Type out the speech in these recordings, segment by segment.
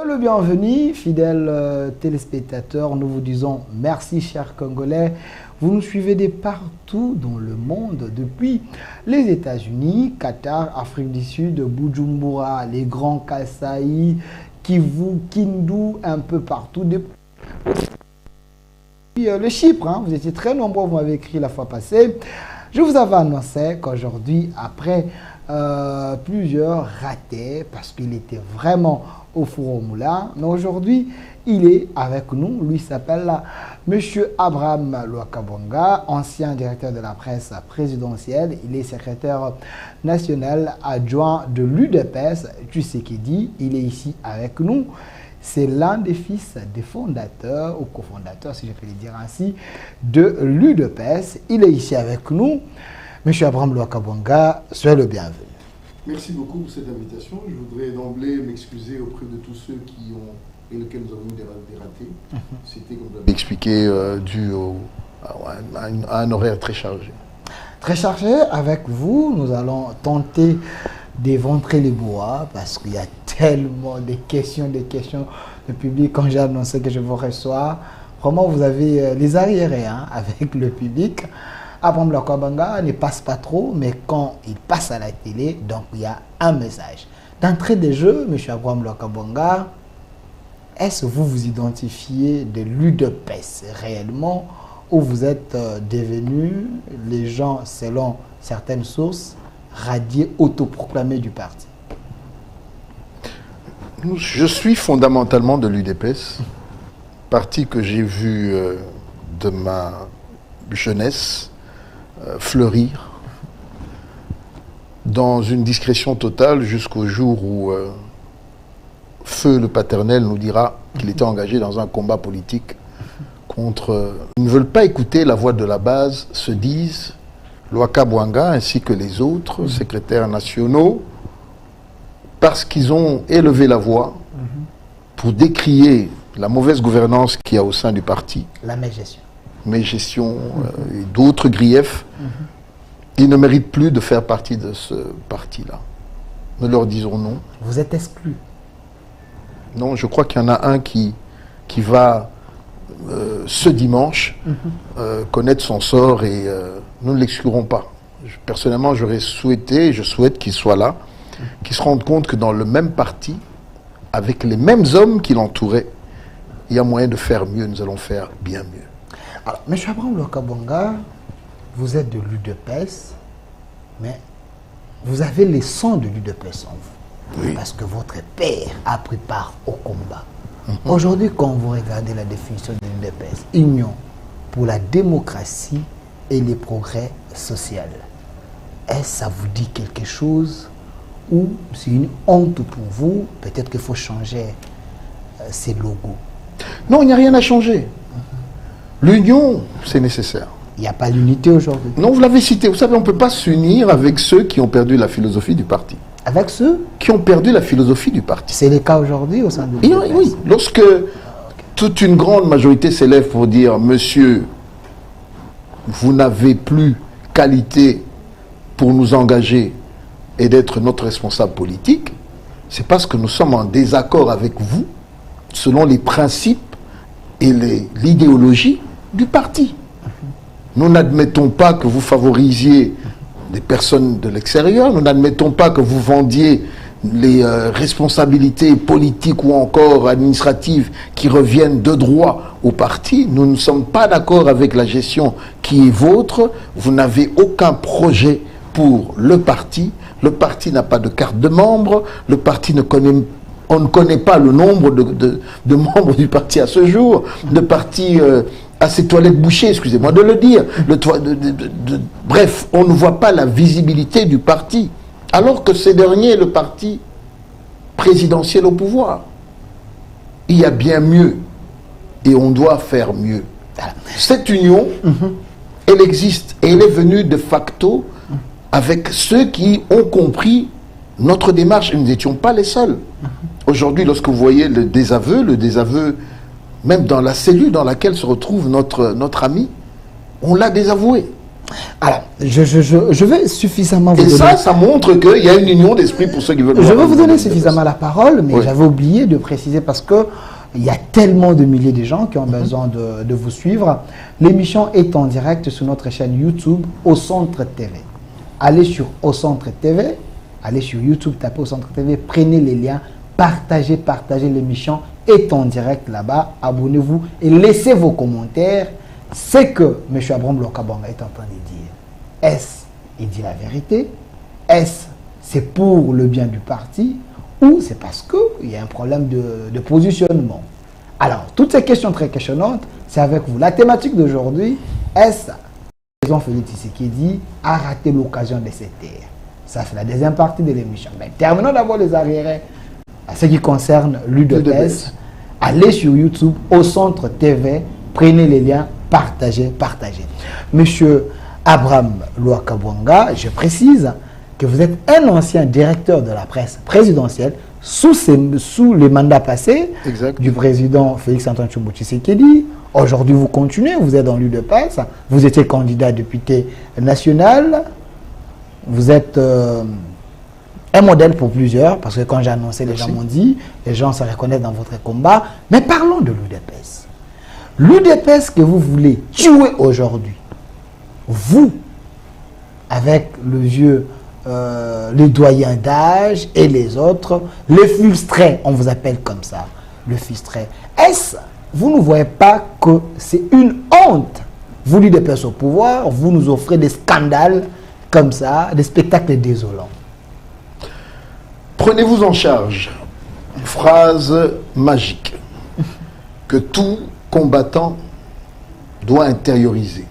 Le bienvenu, fidèles téléspectateurs, nous vous disons merci chers Congolais. Vous nous suivez de partout dans le monde, depuis les États-Unis, Qatar, Afrique du Sud, Bujumbura, les grands Kasaï, Kivu, Kindu, un peu partout. Le Chypre, hein, vous étiez très nombreux, vous m'avez écrit la fois passée. Je vous avais annoncé qu'aujourd'hui, après plusieurs ratés, parce qu'il était vraiment au four au moulin, mais aujourd'hui, il est avec nous. Lui s'appelle M. Abraham Lwakabonga, ancien directeur de la presse présidentielle. Il est secrétaire national adjoint de l'UDPS. Tu sais qui dit, il est ici avec nous. C'est l'un des fils des fondateurs, ou cofondateurs, si je peux le dire ainsi, de l'UDPS. Il est ici avec nous. M. Abraham Lwakabonga, soyez le bienvenu. Merci beaucoup pour cette invitation. Je voudrais d'emblée m'excuser auprès de tous ceux qui ont et lesquels nous avons eu des ratés. C'était, comme vous l'avez expliqué, dû à un horaire très chargé. Très chargé. Avec vous, nous allons tenter d'éventrer les bois parce qu'il y a tellement de questions de public. Quand j'ai annoncé que je vous reçois, vraiment vous avez les arriérés hein, avec le public. Abraham Lwakabonga ne passe pas trop, mais quand il passe à la télé, donc il y a un message. D'entrée de jeu, M. Abraham Lwakabonga, est-ce que vous vous identifiez de l'UDPS réellement ou vous êtes devenus les gens, selon certaines sources, radiés, autoproclamés du parti? Je suis fondamentalement de l'UDPS, parti que j'ai vu de ma jeunesse fleurir dans une discrétion totale jusqu'au jour où Feu le paternel nous dira qu'il était engagé dans un combat politique contre... Ils ne veulent pas écouter la voix de la base, se disent Lwakabonga ainsi que les autres secrétaires nationaux, parce qu'ils ont élevé la voix pour décrier la mauvaise gouvernance qu'il y a au sein du parti. La mégestion. Mégestion et d'autres griefs. Ils ne méritent plus de faire partie de ce parti-là. Nous leur disons non. Vous êtes exclus. Non, je crois qu'il y en a un qui va ce dimanche connaître son sort et nous ne l'exclurons pas. Personnellement, j'aurais souhaité, je souhaite qu'il soit là, qu'il se rende compte que dans le même parti, avec les mêmes hommes qui l'entouraient, il y a moyen de faire mieux, nous allons faire bien mieux. Alors, M. Abraham Lwakabonga, vous êtes de l'UDPS, mais vous avez les sons de l'UDPS en vous. Oui. Parce que votre père a pris part au combat. Aujourd'hui, quand vous regardez la définition de l'UDPS, Union pour la démocratie et les progrès sociaux, est-ce que ça vous dit quelque chose ou c'est une honte pour vous? Peut-être qu'il faut changer ces logos. Non, il n'y a rien à changer. L'union, c'est nécessaire. Il n'y a pas l'unité aujourd'hui. Non, vous l'avez cité. Vous savez, on ne peut pas s'unir avec ceux qui ont perdu la philosophie du parti. Avec ceux qui ont perdu la philosophie du parti. C'est le cas aujourd'hui au sein de l'UDPS. Oui, lorsque toute une grande majorité s'élève pour dire « Monsieur, vous n'avez plus qualité pour nous engager et d'être notre responsable politique », c'est parce que nous sommes en désaccord avec vous selon les principes et l'idéologie du parti. Nous n'admettons pas que vous favorisiez des personnes de l'extérieur, nous n'admettons pas que vous vendiez les responsabilités politiques ou encore administratives qui reviennent de droit au parti. Nous ne sommes pas d'accord avec la gestion qui est vôtre. Vous n'avez aucun projet pour le parti. Le parti n'a pas de carte de membre. Le parti on ne connaît pas le nombre de membres du parti à ce jour. Le parti à ses toilettes bouchées, excusez-moi de le dire. Bref, on ne voit pas la visibilité du parti. Alors que ce dernier est le parti présidentiel au pouvoir. Il y a bien mieux. Et on doit faire mieux. Cette union, elle existe. Et elle est venue de facto avec ceux qui ont compris notre démarche. Et nous n'étions pas les seuls. Aujourd'hui, lorsque vous voyez le désaveu, même dans la cellule dans laquelle se retrouve notre ami, on l'a désavoué. Alors, je vais suffisamment vous Et donner... ça montre qu'il y a une union d'esprit pour ceux qui veulent... Je vais vous donner suffisamment la parole, mais oui. j'avais oublié de préciser parce que il y a tellement de milliers de gens qui ont besoin de vous suivre. L'émission est en direct sur notre chaîne YouTube Au Centre TV. Allez sur Au Centre TV, allez sur YouTube, tapez Au Centre TV, prenez les liens, partagez l'émission est en direct là-bas. Abonnez-vous et laissez vos commentaires. C'est que M. Abraham Lokabanga est en train de dire. Est-ce il dit la vérité? Est-ce c'est pour le bien du parti? Ou c'est parce qu'il y a un problème de positionnement? Alors, toutes ces questions très questionnantes, c'est avec vous. La thématique d'aujourd'hui, est-ce que le président Félix Tshisekedi a raté l'occasion de cette terre? Ça, c'est la deuxième partie de l'émission. Mais terminons d'abord les arriérés. À ce qui concerne l'UDPS, allez sur YouTube, Au Centre TV, prenez les liens, partagez. Monsieur Abraham Lokabanga, je précise que vous êtes un ancien directeur de la presse présidentielle sous les mandats passés du président Félix-Antoine Tshisekedi. Aujourd'hui, vous continuez, vous êtes dans l'UDPS, vous étiez candidat député national, vous êtes un modèle pour plusieurs, parce que quand j'ai annoncé, les gens m'ont dit, les gens se reconnaissent dans votre combat. Mais parlons de l'UDPS. L'UDPS que vous voulez tuer aujourd'hui, vous, avec le vieux... les doyens d'âge et les autres, les frustrés, on vous appelle comme ça, le frustré. Est-ce, vous ne voyez pas que c'est une honte? Vous, l'UDPS au pouvoir, vous nous offrez des scandales comme ça, des spectacles désolants. Prenez-vous en charge. Phrase magique que tout combattant doit intérioriser.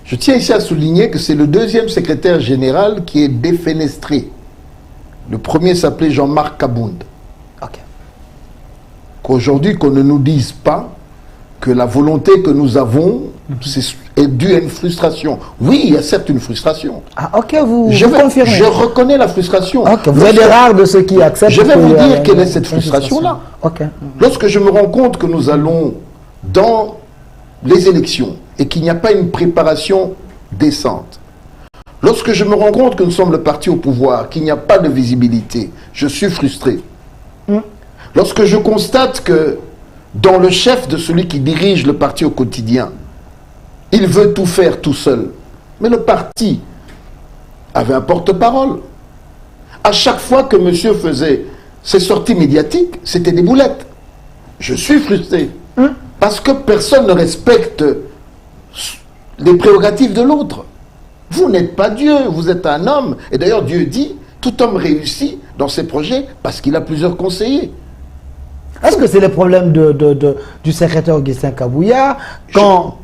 Je tiens ici à souligner que c'est le deuxième secrétaire général qui est défenestré. Le premier s'appelait Jean-Marc Kabound. Qu'aujourd'hui, qu'on ne nous dise pas que la volonté que nous avons est due à une frustration. Oui, il y a certes une frustration. Ah, ok, vous confirmez. Je reconnais la frustration. Ok, vous êtes des rares de ceux qui acceptent. Je vais vous dire quelle est cette frustration-là. Ok. Lorsque je me rends compte que nous allons dans les élections et qu'il n'y a pas une préparation décente, lorsque je me rends compte que nous sommes le parti au pouvoir, qu'il n'y a pas de visibilité, je suis frustré. Lorsque je constate que dans le chef de celui qui dirige le parti au quotidien, il veut tout faire tout seul, mais le parti avait un porte-parole. À chaque fois que monsieur faisait ses sorties médiatiques, c'était des boulettes. Je suis frustré. Parce que personne ne respecte les prérogatives de l'autre. Vous n'êtes pas Dieu, vous êtes un homme. Et d'ailleurs, Dieu dit, tout homme réussit dans ses projets parce qu'il a plusieurs conseillers. Est-ce que c'est le problème du secrétaire Augustin Kabouya quand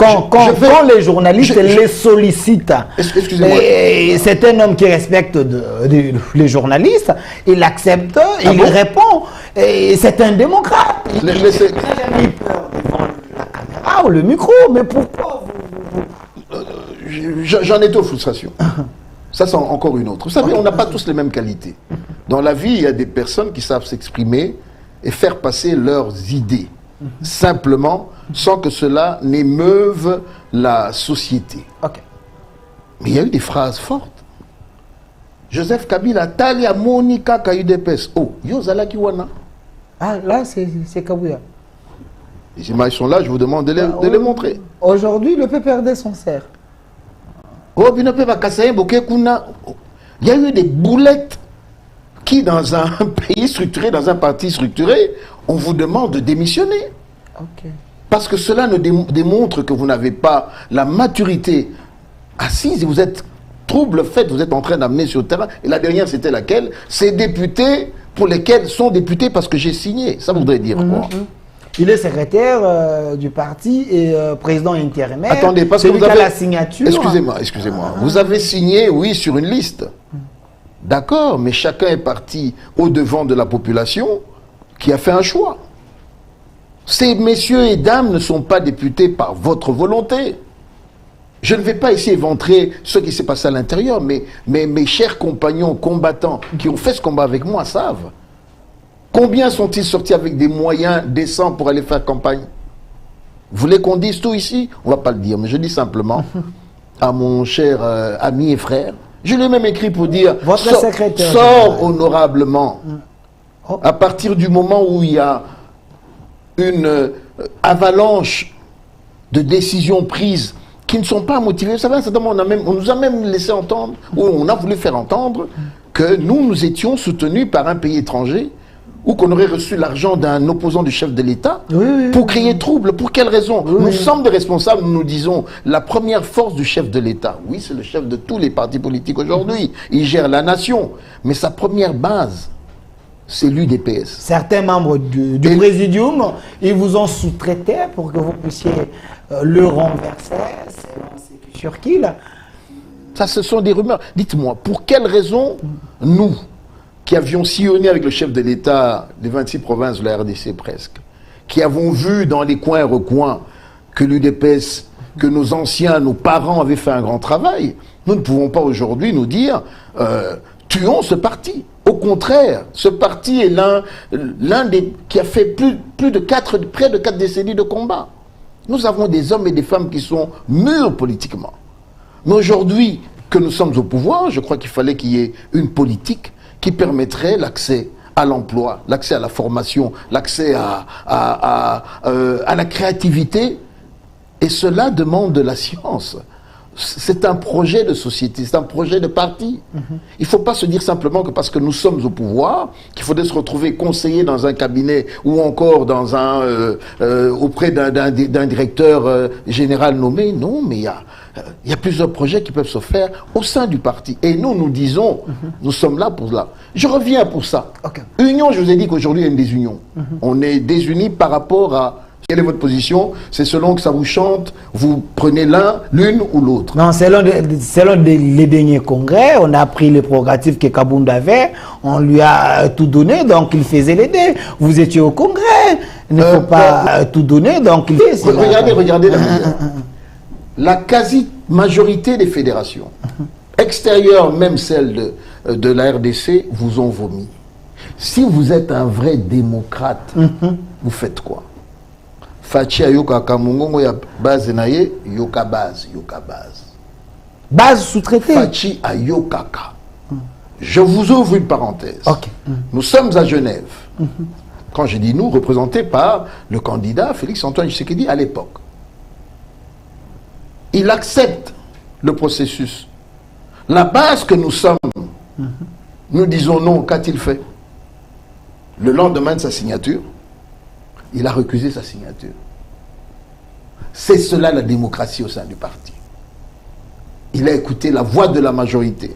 les journalistes les sollicitent? Excusez-moi. C'est un homme qui respecte les journalistes, il accepte, il répond. C'est un démocrate. Il a mis peur devant la caméra ou le micro, mais pourquoi J'en ai deux frustrations. Ça, c'est encore une autre. Vous savez, on n'a pas tous les mêmes qualités. Dans la vie, il y a des personnes qui savent s'exprimer et faire passer leurs idées, simplement, sans que cela n'émeuve la société. Mais il y a eu des phrases fortes. Joseph Kabila, Talia Monica Kayudepes. Oh, Yozala Kiwana. Ah, là, c'est Kabouya. Les images sont là, je vous demande de les montrer. Aujourd'hui, le PPRD s'en sert. Oh, il y a eu des boulettes qui, dans un pays structuré, dans un parti structuré, on vous demande de démissionner. Parce que cela démontre que vous n'avez pas la maturité assise et vous êtes trouble fait, vous êtes en train d'amener sur le terrain. Et la dernière, c'était laquelle? Ces députés pour lesquels sont députés parce que j'ai signé. Ça voudrait dire quoi? Il est secrétaire du parti et président intérimaire. Attendez, parce que vous avez la signature. Excusez-moi. Vous avez signé, oui, sur une liste. D'accord, mais chacun est parti au-devant de la population qui a fait un choix. Ces messieurs et dames ne sont pas députés par votre volonté. Je ne vais pas essayer d'éventrer ce qui s'est passé à l'intérieur, mais mes chers compagnons combattants qui ont fait ce combat avec moi savent. Combien sont-ils sortis avec des moyens décents pour aller faire campagne? Vous voulez qu'on dise tout ici? On ne va pas le dire, mais je dis simplement, à mon cher ami et frère. Je l'ai même écrit pour dire, votre secrétaire sors honorablement. Oh. À partir du moment où il y a une avalanche de décisions prises qui ne sont pas motivées. Vous savez, à un certain moment, on nous a même laissé entendre, ou on a voulu faire entendre, que nous étions soutenus par un pays étranger, ou qu'on aurait reçu l'argent d'un opposant du chef de l'État, pour créer trouble. Pour quelle raison? Nous sommes des responsables, nous disons, la première force du chef de l'État. Oui, c'est le chef de tous les partis politiques aujourd'hui. Il gère la nation. Mais sa première base, c'est l'UDPS. Certains membres du Présidium, ils vous ont sous-traité pour que vous puissiez le renverser. C'est sur qui, là? Ça, ce sont des rumeurs. Dites-moi, pour quelle raison, nous, qui avions sillonné avec le chef de l'État les 26 provinces de la RDC presque, qui avons vu dans les coins et recoins que l'UDPS, que nos anciens, nos parents avaient fait un grand travail, nous ne pouvons pas aujourd'hui nous dire tuons ce parti. Au contraire, ce parti est l'un des qui a fait près de 4 décennies de combat. Nous avons des hommes et des femmes qui sont mûrs politiquement. Mais aujourd'hui que nous sommes au pouvoir, je crois qu'il fallait qu'il y ait une politique qui permettrait l'accès à l'emploi, l'accès à la formation, l'accès à la créativité. Et cela demande de la science. C'est un projet de société, c'est un projet de parti. Il ne faut pas se dire simplement que parce que nous sommes au pouvoir, qu'il faudrait se retrouver conseiller dans un cabinet ou encore dans auprès d'un directeur général nommé. Non, mais il y a plusieurs projets qui peuvent se faire au sein du parti. Et nous disons, nous sommes là pour cela. Je reviens pour ça. Okay. Union, je vous ai dit qu'aujourd'hui, il y a une désunion. On est désunis par rapport à... Quelle est votre position? C'est selon que ça vous chante, vous prenez l'une ou l'autre? Non, selon les derniers congrès, on a pris les prérogatives que Kabound avait, on lui a tout donné, donc il faisait l'aider. Vous étiez au congrès, il ne faut pas tout donner, donc il faisait. Regardez la mesure. La quasi-majorité des fédérations, extérieures, même celles de la RDC, vous ont vomi. Si vous êtes un vrai démocrate, vous faites quoi? Fachi ayoka kamungongo ya base naye yoka base. Base sous-traitée. Fachi ayokaka. Je vous ouvre une parenthèse. Okay. Nous sommes à Genève. Quand je dis nous, représentés par le candidat Félix-Antoine Tshisekedi à l'époque. Il accepte le processus. La base que nous sommes, nous disons non, qu'a-t-il fait? Le lendemain de sa signature, il a recusé sa signature. C'est cela la démocratie au sein du parti. Il a écouté la voix de la majorité.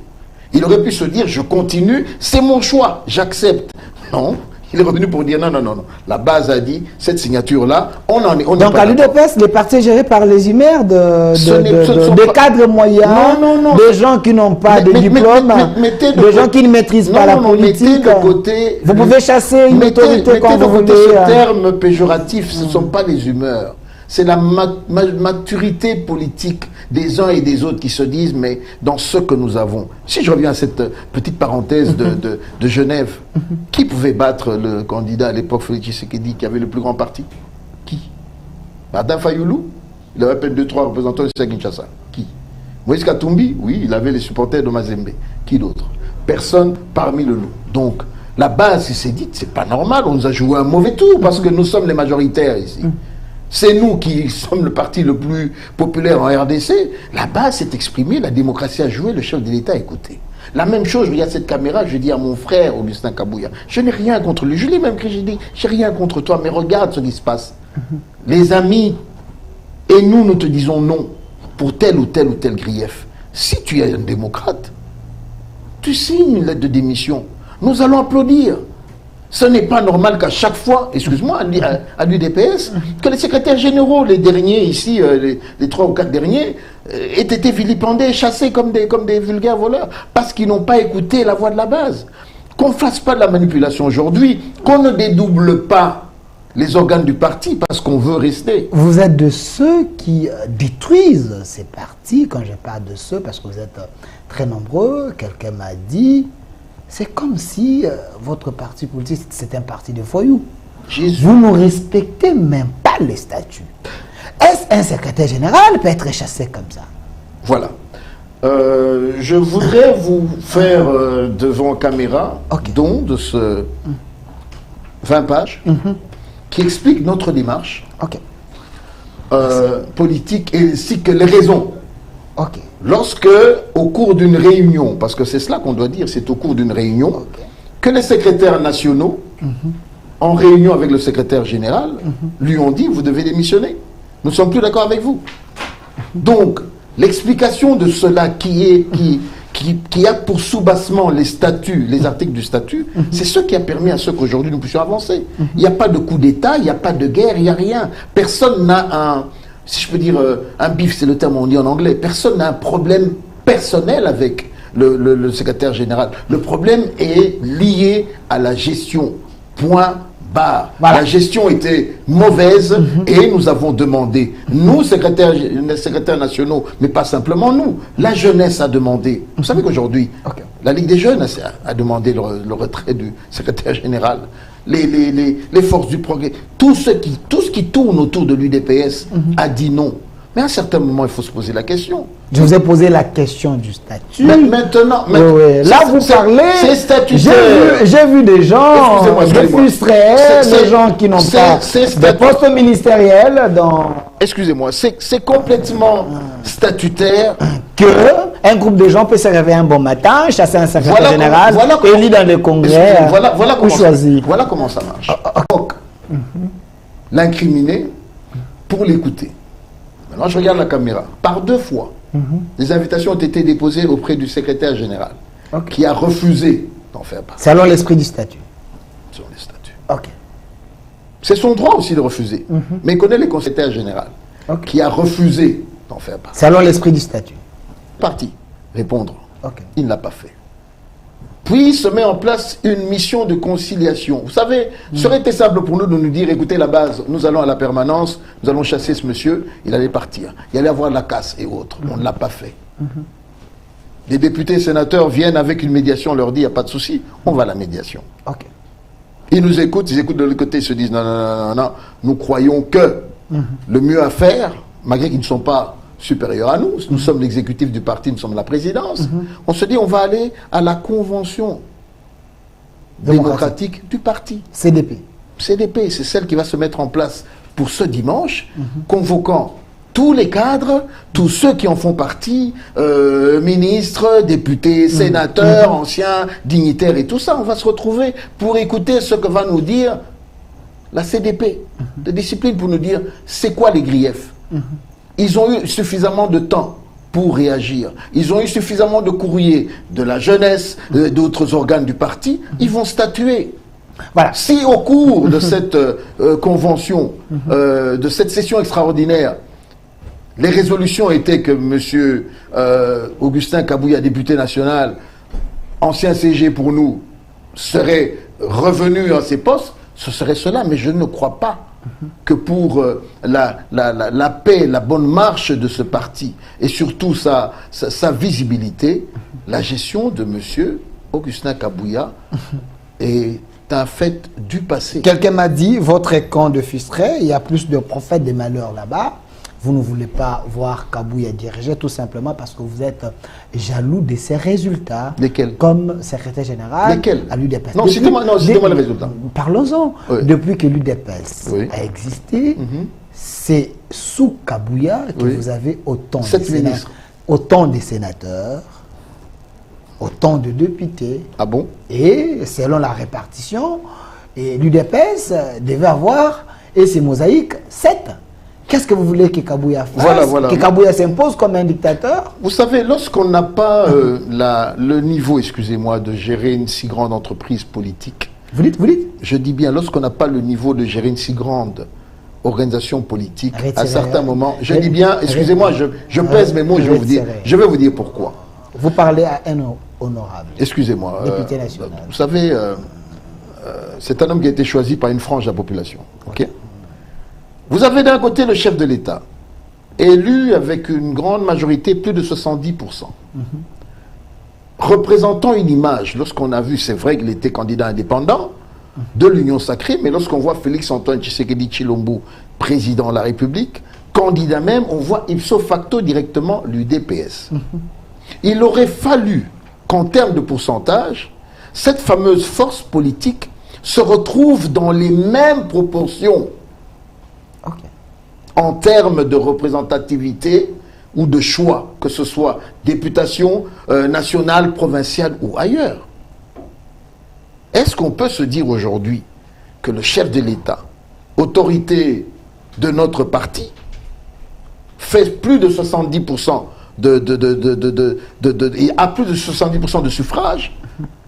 Il aurait pu se dire, je continue, c'est mon choix, j'accepte. Non, il est revenu pour dire non. La base a dit, cette signature-là, on en est... Donc à l'UDPS, les partis gérés par les IMER de cadres moyens, des gens qui n'ont pas de diplôme, des gens qui ne maîtrisent pas la politique. Vous pouvez chasser une autorité quand vous voulez. Ce terme péjoratif, ce ne sont pas les humeurs. C'est la maturité politique des uns et des autres qui se disent, mais dans ce que nous avons. Si je reviens à cette petite parenthèse de Genève, qui pouvait battre le candidat à l'époque, Félix Tshisekedi, qui avait le plus grand parti? Qui? Martin Fayoulou? Il avait à peine 2-3 représentants de Kinshasa. Qui? Moïse Katumbi? Oui, il avait les supporters de Mazembe. Qui d'autre? Personne parmi le lot. Donc, la base, il s'est dit, c'est pas normal, on nous a joué un mauvais tour parce que nous sommes les majoritaires ici. C'est nous qui sommes le parti le plus populaire en RDC. La base s'est exprimée, la démocratie a joué, le chef de l'État a écouté. La même chose, je regarde cette caméra, je dis à mon frère Augustin Kabouya, je n'ai rien contre lui. Je l'ai même écrit, j'ai dit, j'ai rien contre toi, mais regarde ce qui se passe. Les amis, et nous te disons non pour tel ou tel grief. Si tu es un démocrate, tu signes une lettre de démission. Nous allons applaudir. Ce n'est pas normal qu'à chaque fois, excuse-moi, à l'UDPS, que les secrétaires généraux, les derniers ici, les 3 ou 4 derniers, aient été vilipendés, chassés comme des vulgaires voleurs, parce qu'ils n'ont pas écouté la voix de la base. Qu'on ne fasse pas de la manipulation aujourd'hui, qu'on ne dédouble pas les organes du parti parce qu'on veut rester. Vous êtes de ceux qui détruisent ces partis. Quand je parle de ceux, parce que vous êtes très nombreux, quelqu'un m'a dit... C'est comme si votre parti politique, c'est un parti de voyous. Vous ne respectez même pas les statuts. Est-ce un secrétaire général peut être chassé comme ça? Voilà. Je voudrais vous faire devant caméra don de ce 20 pages qui explique notre démarche politique et ainsi que les raisons. Lorsque, au cours d'une réunion, parce que c'est cela qu'on doit dire, c'est au cours d'une réunion, que les secrétaires nationaux, en réunion avec le secrétaire général, lui ont dit, vous devez démissionner. Nous ne sommes plus d'accord avec vous. Donc, l'explication de cela qui a pour soubassement les statuts, les articles du statut, c'est ce qui a permis à ce qu'aujourd'hui nous puissions avancer. Il n'y a pas de coup d'État, il n'y a pas de guerre, il n'y a rien. Personne n'a un, si je peux dire, un bif, c'est le terme on dit en anglais, personne n'a un problème personnel avec le secrétaire général. Le problème est lié à la gestion. Point barre. Voilà. La gestion était mauvaise et nous avons demandé, nous, les secrétaires nationaux, mais pas simplement nous, la jeunesse a demandé. Vous savez qu'aujourd'hui, la Ligue des jeunes a demandé le retrait du secrétaire général. Les forces du progrès, tout ce qui tourne autour de l'UDPS a dit non. Mais à un certain moment, il faut se poser la question. Je vous ai posé la question du statut. Mais maintenant, là, vous parlez. C'est statutaire. J'ai vu des gens, des frustrés, des gens qui n'ont pas de poste ministériel dans. Excusez-moi, c'est complètement statutaire. Un groupe de gens peut se réveiller un bon matin, chasser un secrétaire général, élu dans le congrès, ou choisir. Voilà comment ça marche. L'incriminer pour l'écouter. Maintenant, je regarde la caméra. Par 2 fois, les invitations ont été déposées auprès du secrétaire général, qui a refusé d'en faire part. Selon l'esprit du statut. Selon les statuts. C'est son droit aussi de refuser. Mais il connaît le secrétaire général, qui a refusé d'en faire part. Selon l'esprit du statut. Parti. Répondre. Il ne l'a pas fait. Puis se met en place une mission de conciliation. Vous savez, ce serait été simple pour nous de nous dire, écoutez, la base, nous allons à la permanence, nous allons chasser ce monsieur, il allait partir. Il allait avoir la casse et autres. On ne l'a pas fait. Les députés et sénateurs viennent avec une médiation, on leur dit, il n'y a pas de souci, on va à la médiation. Ils nous écoutent, ils écoutent de l'autre côté, ils se disent, non, non, non, non, nous croyons que le mieux à faire, malgré qu'ils ne sont pas supérieurs à nous, nous sommes l'exécutif du parti, nous sommes la présidence, on se dit on va aller à la convention démocratique du parti. CDP. CDP, c'est celle qui va se mettre en place pour ce dimanche, convoquant tous les cadres, tous ceux qui en font partie, ministres, députés, sénateurs, anciens, dignitaires et tout ça, on va se retrouver pour écouter ce que va nous dire la CDP de discipline, pour nous dire c'est quoi les griefs. Ils ont eu suffisamment de temps pour réagir. Ils ont eu suffisamment de courriers de la jeunesse, d'autres organes du parti. Ils vont statuer. Voilà. Si au cours de cette convention, de cette session extraordinaire, les résolutions étaient que M. Augustin Kabouya, député national, ancien CG pour nous, serait revenu à ses postes, ce serait cela. Mais je ne crois pas que pour la paix, la bonne marche de ce parti, et surtout sa visibilité, la gestion de M. Augustin Kabouya est un fait du passé. Quelqu'un m'a dit, votre camp de frustrés, il y a plus de prophètes des malheurs là-bas. Vous ne voulez pas voir Kabouya diriger tout simplement parce que vous êtes jaloux de ses résultats. Lesquels? Comme secrétaire général à l'UDPS. Non, citez-moi les résultats. Parlons-en. Oui. Depuis que l'UDPS a existé, c'est sous Kabouya que vous avez autant de sénateurs, autant de députés. Ah bon? Et selon la répartition, l'UDPS devait avoir, et c'est mosaïque, 7. Qu'est-ce que vous voulez que Kabouya fasse? Que Kabouya s'impose comme un dictateur? Vous savez, lorsqu'on n'a pas le niveau, excusez-moi, de gérer une si grande entreprise politique. Vous dites? Je dis bien, lorsqu'on n'a pas le niveau de gérer une si grande organisation politique, à certains moments, je dis bien, excusez-moi, je pèse mes mots, je vais vous dire pourquoi. Vous parlez à un honorable. Excusez-moi. Député national. Vous savez, c'est un homme qui a été choisi par une frange de la population. Ok? Vous avez d'un côté le chef de l'État, élu avec une grande majorité, plus de 70%, représentant une image. Lorsqu'on a vu, c'est vrai qu'il était candidat indépendant de l'Union sacrée, mais lorsqu'on voit Félix-Antoine Tshisekedi Tshilombo, président de la République, candidat même, on voit ipso facto directement l'UDPS. Il aurait fallu qu'en termes de pourcentage, cette fameuse force politique se retrouve dans les mêmes proportions en termes de représentativité ou de choix, que ce soit députation nationale, provinciale ou ailleurs. Est-ce qu'on peut se dire aujourd'hui que le chef de l'État, autorité de notre parti, fait plus de 70% a plus de 70% de suffrages,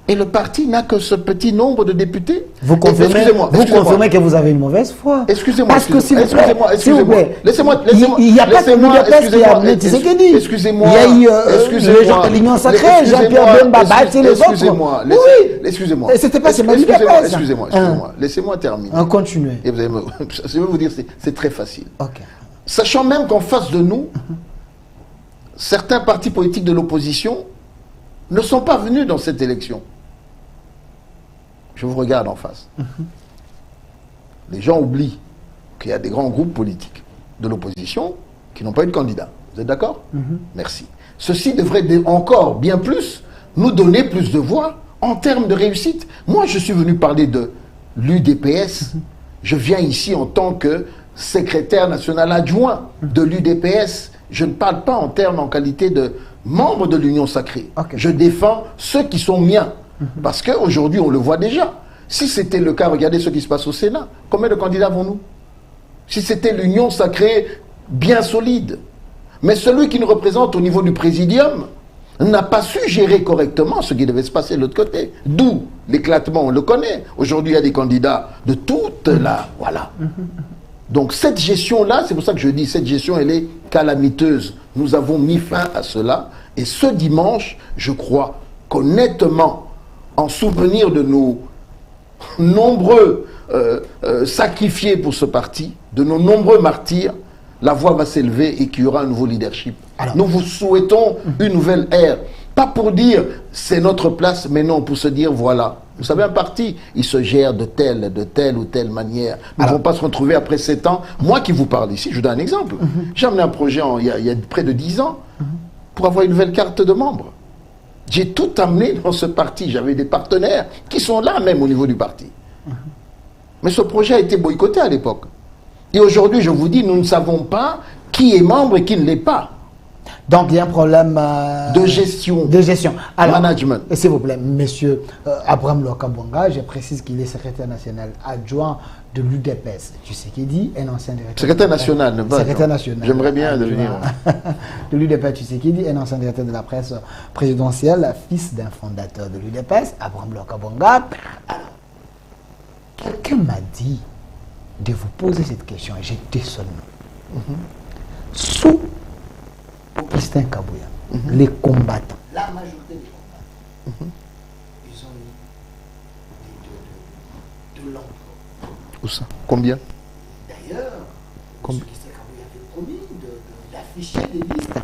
et le parti n'a que ce petit nombre de députés? Vous confirmez que vous avez une mauvaise foi. Excusez-moi. Parce que s'il vous plaît, laissez-moi. Il n'y a pas que l'UDPS qui a amené Tshisekedi. Excusez-moi. Il y a eu les gens de l'Union Sacrée, Jean-Pierre Bemba, et les autres. Excusez-moi. Oui. Excusez-moi. C'était pas seulement l'UDPS. Excusez-moi. Laissez-moi terminer. On continue. Et je vais vous dire, c'est très facile. Ok. Sachant même qu'en face de nous, certains partis politiques de l'opposition ne sont pas venus dans cette élection. Je vous regarde en face. Les gens oublient qu'il y a des grands groupes politiques de l'opposition qui n'ont pas eu de candidat. Vous êtes d'accord? Merci. Ceci devrait encore bien plus nous donner plus de voix en termes de réussite. Moi, je suis venu parler de l'UDPS. Je viens ici en tant que secrétaire national adjoint de l'UDPS. Je ne parle pas en qualité de membre de l'Union Sacrée. Je défends ceux qui sont miens. Parce qu'aujourd'hui, on le voit déjà. Si c'était le cas, regardez ce qui se passe au Sénat. Combien de candidats avons-nous? Si c'était l'Union Sacrée bien solide. Mais celui qui nous représente au niveau du présidium n'a pas su gérer correctement ce qui devait se passer de l'autre côté. D'où l'éclatement, on le connaît. Aujourd'hui, il y a des candidats de toute la... Voilà. Donc cette gestion-là, c'est pour ça que je dis, cette gestion, elle est calamiteuse. Nous avons mis fin à cela. Et ce dimanche, je crois qu'honnêtement, en souvenir de nos nombreux sacrifiés pour ce parti, de nos nombreux martyrs, la voix va s'élever et qu'il y aura un nouveau leadership. Alors, nous vous souhaitons une nouvelle ère. Pas pour dire c'est notre place, mais non, pour se dire voilà. Vous savez, un parti, il se gère de telle ou telle manière. Nous ne vont pas se retrouver après 7 ans. Moi qui vous parle ici, je vous donne un exemple. J'ai amené un projet il y a près de 10 ans pour avoir une nouvelle carte de membre. J'ai tout amené dans ce parti. J'avais des partenaires qui sont là même au niveau du parti. Mais ce projet a été boycotté à l'époque. Et aujourd'hui, je vous dis, nous ne savons pas qui est membre et qui ne l'est pas. Donc il y a un problème de gestion. De gestion. Alors, management. S'il vous plaît, monsieur Abraham Lokabonga, je précise qu'il est secrétaire national adjoint de l'UDPS. Tshisekedi, un ancien directeur. Secrétaire national, ne pas. Secrétaire national. J'aimerais bien devenir. De l'UDPS, Tshisekedi, un ancien directeur de la presse présidentielle, fils d'un fondateur de l'UDPS, Abraham Lokabonga. Alors, quelqu'un m'a dit de vous poser cette question et j'étais sonné. Sous Augustin Kabouya, les combattants, la majorité des combattants, ils ont eu de l'emploi. Où ça? Combien? D'ailleurs, Augustin Kabouya avait promis d'afficher des listes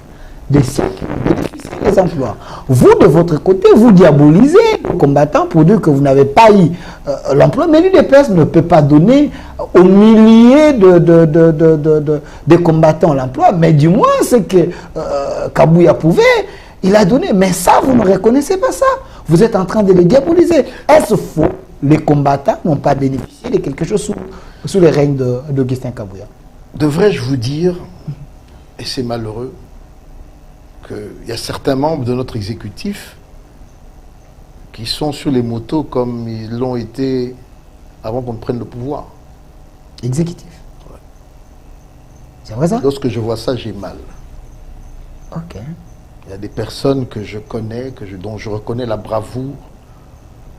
de ceux qui ont bénéficié des emplois. Vous, de votre côté, vous diabolisez les combattants pour dire que vous n'avez pas eu l'emploi, mais l'UDPS ne peut pas donner aux milliers de combattants l'emploi, mais du moins ce que Kabouya pouvait, il a donné. Mais ça, vous ne reconnaissez pas ça. Vous êtes en train de les diaboliser. Est-ce faux? Les combattants n'ont pas bénéficié de quelque chose sous le règne d'Augustin Kabouya. Devrais-je vous dire, et c'est malheureux, qu'il y a certains membres de notre exécutif qui sont sur les motos comme ils l'ont été avant qu'on ne prenne le pouvoir. Exécutif. Ouais. C'est vrai ça? Lorsque je vois ça, j'ai mal. Ok. Il y a des personnes que je connais, dont je reconnais la bravoure,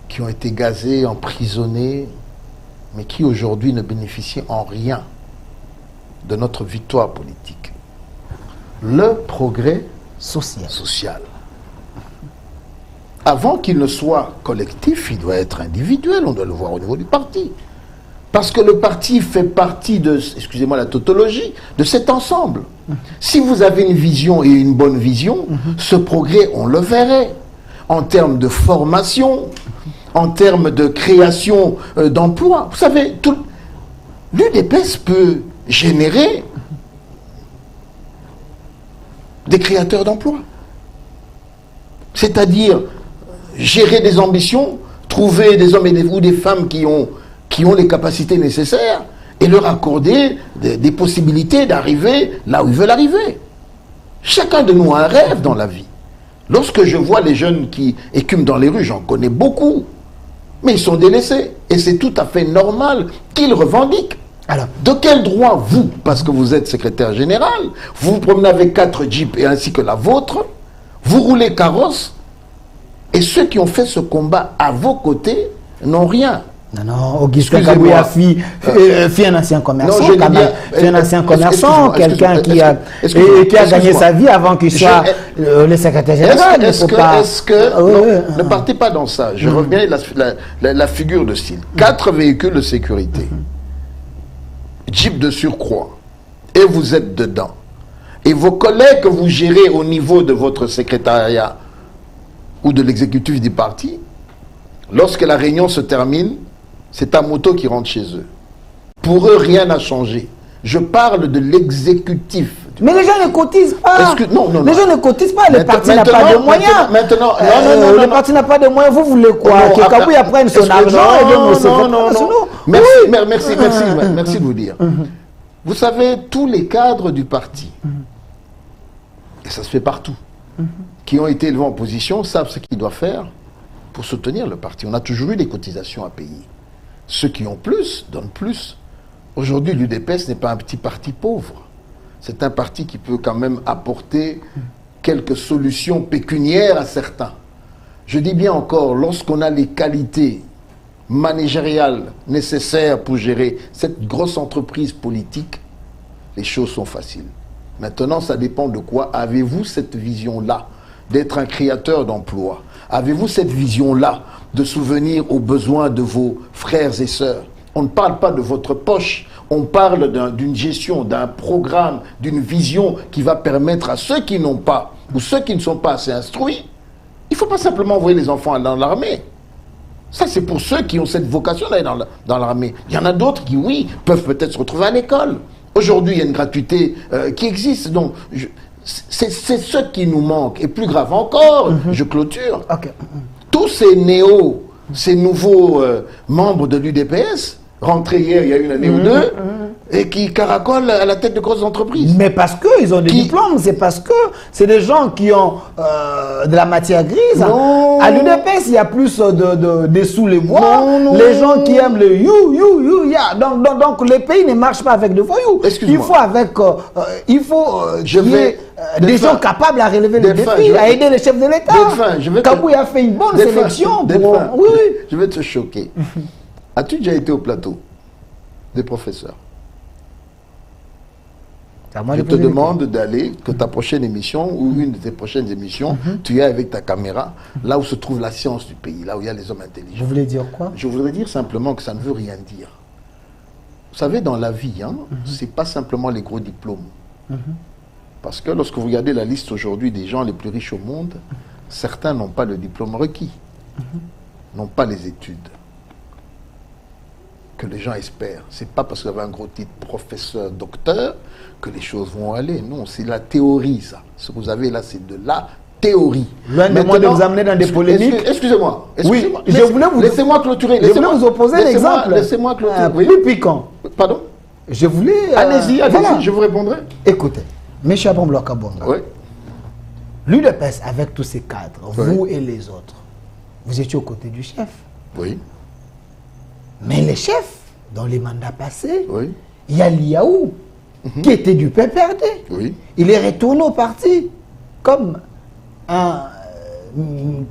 qui ont été gazées, emprisonnées, mais qui aujourd'hui ne bénéficient en rien de notre victoire politique. Le progrès social. Avant qu'il ne soit collectif, il doit être individuel, on doit le voir au niveau du parti. Parce que le parti fait partie de, excusez-moi la tautologie, de cet ensemble. Si vous avez une vision et une bonne vision, ce progrès, on le verrait. En termes de formation, en termes de création d'emplois. Vous savez, l'UDPS peut générer des créateurs d'emplois. C'est-à-dire gérer des ambitions, trouver des hommes ou des femmes qui ont les capacités nécessaires et leur accorder des possibilités d'arriver là où ils veulent arriver. Chacun de nous a un rêve dans la vie. Lorsque je vois les jeunes qui écument dans les rues, j'en connais beaucoup, mais ils sont délaissés. Et c'est tout à fait normal qu'ils revendiquent. Alors, de quel droit, vous, parce que vous êtes secrétaire général, vous vous promenez avec 4 jeeps et ainsi que la vôtre, vous roulez carrosse, et ceux qui ont fait ce combat à vos côtés n'ont rien. Non, non, Augustin Kabouya fit un ancien commerçant, quelqu'un qui a gagné sa vie avant qu'il soit le secrétaire général. Ne partez pas dans ça. Je reviens à la figure de style. 4 véhicules de sécurité, Jeep de surcroît, et vous êtes dedans. Et vos collègues que vous gérez au niveau de votre secrétariat ou de l'exécutif du parti, lorsque la réunion se termine, c'est ta moto qui rentre chez eux. Pour eux, rien n'a changé. Je parle de l'exécutif. Mais les gens ne cotisent pas. Les gens ne cotisent pas. Le parti n'a pas de moyens. Le parti n'a pas de moyens. Vous voulez quoi? Que Kabouya prenne son argent et donne au secrétaire. Merci de vous dire. Vous savez, tous les cadres du parti, et ça se fait partout, qui ont été élevés en position, savent ce qu'ils doivent faire pour soutenir le parti. On a toujours eu des cotisations à payer. Ceux qui ont plus donnent plus. Aujourd'hui, l'UDPS n'est pas un petit parti pauvre. C'est un parti qui peut quand même apporter quelques solutions pécuniaires à certains. Je dis bien encore, lorsqu'on a les qualités managériales nécessaires pour gérer cette grosse entreprise politique, les choses sont faciles. Maintenant, ça dépend de quoi. Avez-vous cette vision-là d'être un créateur d'emplois? Avez-vous cette vision-là de souvenir aux besoins de vos frères et sœurs? On ne parle pas de votre poche, on parle d'une gestion, d'un programme, d'une vision qui va permettre à ceux qui n'ont pas, ou ceux qui ne sont pas assez instruits, il ne faut pas simplement envoyer les enfants dans l'armée. Ça, c'est pour ceux qui ont cette vocation d'aller dans l'armée. Il y en a d'autres qui, oui, peuvent peut-être se retrouver à l'école. Aujourd'hui, il y a une gratuité qui existe. Donc, c'est ce qui nous manque. Et plus grave encore, je clôture. Tous ces nouveaux membres de l'UDPS, rentrés hier, il y a une année ou deux, et qui caracolent à la tête de grosses entreprises. Mais parce qu'ils ont des diplômes, c'est parce que c'est des gens qui ont de la matière grise. Non. À l'UDPS, il y a plus de sous les bois. Les gens qui aiment le ya. Donc les pays ne marchent pas avec des voyous. Il faut des gens capables à relever le défi, à aider les chefs de l'État. Kabouya a fait une bonne sélection. Je vais te choquer. As-tu déjà été au plateau des professeurs? Je te demande d'aller, que ta prochaine émission ou une de tes prochaines émissions, tu es avec ta caméra, là où se trouve la science du pays, là où il y a les hommes intelligents. Vous voulez dire quoi? Je voudrais dire simplement que ça ne veut rien dire. Vous savez, dans la vie, c'est pas simplement les gros diplômes. Parce que lorsque vous regardez la liste aujourd'hui des gens les plus riches au monde, certains n'ont pas le diplôme requis, n'ont pas les études que les gens espèrent. C'est pas parce que vous avez un gros titre professeur, docteur, que les choses vont aller. Non, c'est la théorie, ça. Ce que vous avez là, c'est de la théorie. Loin de moi de vous amener dans des polémiques. Excusez-moi. Oui, je voulais vous... Laissez-moi clôturer. Je voulais vous opposer l'exemple. Laissez-moi clôturer. Plus piquant. Pardon? Je voulais... Allez-y, voilà. Je vous répondrai. Écoutez, M. Abomblo Kabonga, oui. l'UDPS, avec tous ces cadres, vous et les autres, vous étiez aux côtés du chef. Oui. Mais les chefs, dans les mandats passés, il y a Liaou, qui était du PPRD. Il est retourné au parti comme un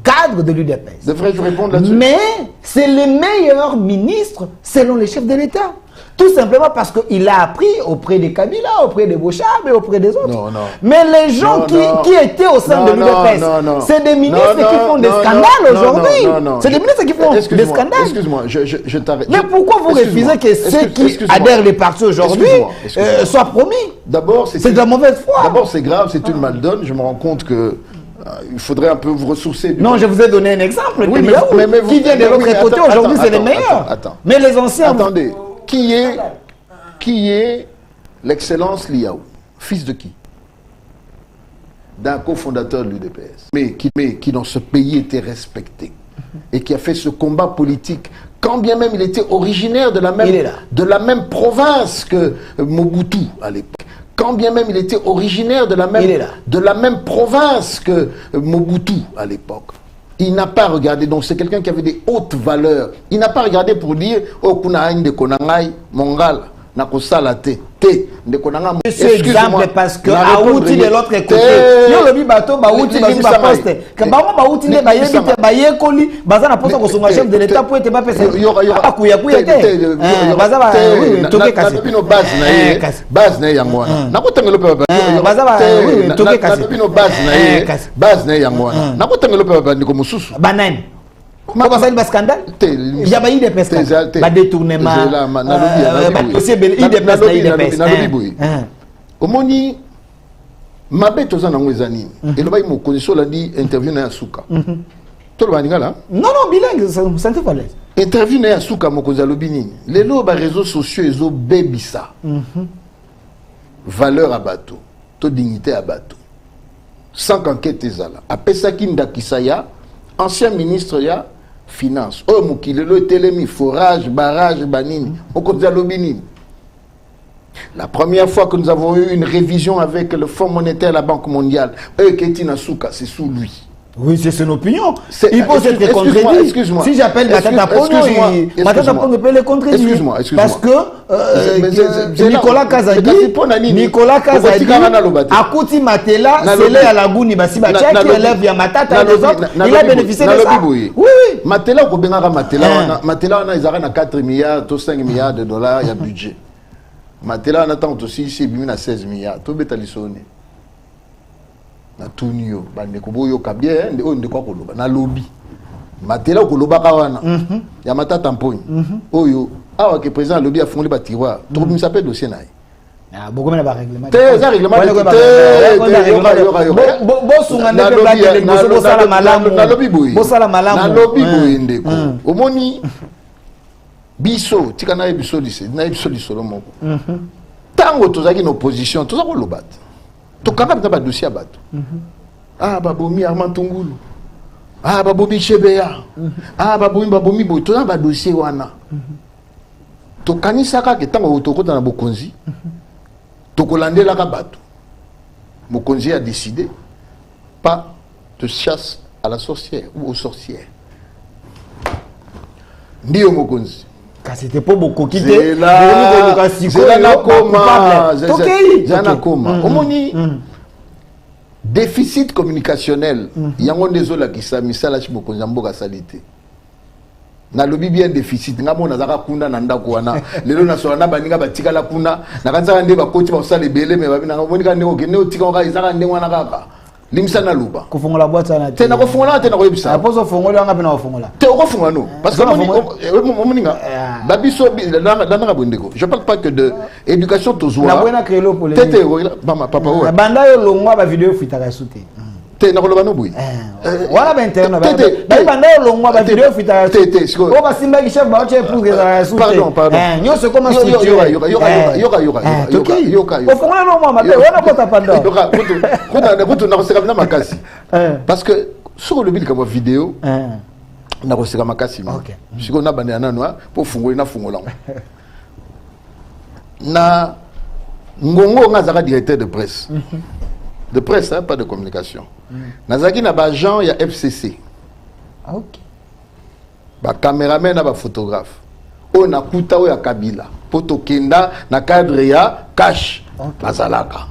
cadre de l'UDPS. Devrais-je répondre là-dessus? Mais c'est le meilleur ministre selon les chefs de l'État. Tout simplement parce qu'il a appris auprès des Kabila, auprès des Bouchab et auprès des autres. Non. Mais les gens qui étaient au sein de l'UDPS, c'est des ministres qui font des scandales aujourd'hui. C'est des ministres qui font des scandales. Excuse-moi, je t'arrête. Mais pourquoi vous refusez que ceux qui adhèrent les partis aujourd'hui soient promis? D'abord, c'est de la mauvaise foi. D'abord, c'est grave, c'est une maldonne. Je me rends compte que il faudrait un peu vous ressourcer. Non, je vous ai donné un exemple. Qui vient de l'autre côté aujourd'hui, c'est les meilleurs. Mais les anciens... Attendez. Qui est l'excellence Liaou? Fils de qui? d'un cofondateur de l'UDPS, mais qui dans ce pays était respecté et qui a fait ce combat politique, quand bien même il était originaire de la même province que Mobutu à l'époque. Quand bien même il était originaire de la même province que Mobutu à l'époque. Il n'a pas regardé, donc c'est quelqu'un qui avait des hautes valeurs. Il n'a pas regardé pour dire « Oh, kuna haine de konangai, mongal, na kosala te, de konanga. » C'est exemple parce que Aouti de l'autre côté. Yo le bi bato ba Aouti ba ba poste. Que ba mo ba Aouti ne ba yebi te ba yekoli, baza na poste ko songa chef de l'état pour être pas pesa. Akuya te. Baza ba oui, toke kasi. Na bino base na yango wana. Na kotangelo pe ba. Baza ba oui, toke kasi. Na bino base na yango wana. Na kotangelo pe ba ndiko mususu. Banane. Comment ça il y a scandale? Il y a des pescades, des détournements, aussi des pescades. Au moni, ma bête aux anangouezani. Et le bail m'a connu sur la dit interview na Souka. Tout le monde là? Non bilingue, ça ne fait pas l'aise. Interview na Souka mo kozalo bini. Les lots ba réseaux sociaux ils ont bébisa. Valeur à bateau, to dignité à bateau. Sans qu'enquête ezala. Après ça qui ndakisaya, ancien ministre ya finance. Oh mukilelo telemi forage, barrage, banini. Okozalo bini. La première fois que nous avons eu une révision avec le Fonds monétaire, la Banque mondiale, Ketina Souka, c'est sous lui. Oui, c'est son opinion. Il peut être contredit. Excuse-moi. Si j'appelle Matata Pogno, Matata Pogno peut le contredire. Excuse-moi. Parce que Nicolas Kazadi, Akouti Matela, c'est là à la Gouni, Basiba, qui élève ya Matata et les autres, il a bénéficié de ça. Oui. Matela, Matela, ils ont 4 milliards, 5 milliards de dollars, il y a budget. Matela, on attend aussi ici, il y a 16 milliards. Tout est allé sonner. Na tunio bande koboyo kabie nde o ndekwa koloba na lobby matela koloba kawana ya matata mponi oyo awa ke président lobby a fondé ba tiroir to mi s'appelle dossier naï beaucoup mais ba règlement ça règlement bo sunga ne pe ba tele bo sala malamu na lobby boy bo sala malamu na lobby boy ndeko omoni biso tikana e biso lycée na biso lisolo moko tango tozaki na opposition tozako lobat to capable de dossier à bateau. Ah babomi Armand Tungulu. Ah babomi Chebeya. Ah babomi boy to na dossier wana. To kanisa ka ke tango to ko na bokonzi. To ko landela ka bateau. Mokonzi a décidé pas de chasse à la sorcière ou aux sorcières. Ndio mokonzi. C'était pas beaucoup quitter. C'est là coma. Omoni déficit communicationnel. Yango ndezola kisa misala chimoko njamboka salite. Na lobi bien déficit ngamo nazaka kunda na ndako wana. Lelo na soana baninga batika la kuna. Na kanza nde ba coach ba sala belé mais babina ngomoni ka ndeko kene otika ka izaka nde wana kaka. Limisa na luba kufungola boîte na tena kufungola tena ko yebisa apozo fungola nga pena kufungola te ko fungola no parce que moninga babiso dana bondeko je parle pas que de éducation tozwa na buena créelo pour les tete mama papa o banda yo longwa ba vidéo fuitaka sute te na koloba no boy wala ba internet ba banda yo longwa ba vidéo fuitaka tete o ba simba ki chef ba che pour que ça sute pardon nyo se comment structure yoka o fungola no mama te wana kota panda kutu na koseka na makasi parce que sur le bil comme vidéo na koseka makasi OK siko na bande nano pour fungola na fungola na ngongo ngazaka directeur de presse hein, pas de communication nazaki na ba agent ya FCC OK ba caméraman na ba photographe o na kuta o ya Kabila poto kenda na cadre ya cash nazalaka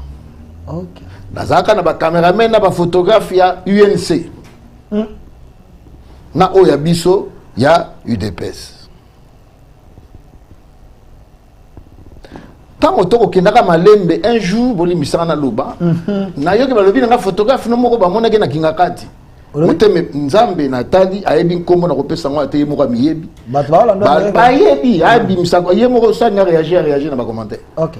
OK nazaka na ba caméraman na ba photographe ya UNC na o ya biso ya UDPS tango toko kendaka malembe un jour boli misanga na loba na yoki balobi na photographe no moko ba monaki na kingakati moteme nzambe natali ayebi nkombo na kopesa ngo ate moko miyebi ba yebi abi misako ye moko sa nga réagir na ba commentaire OK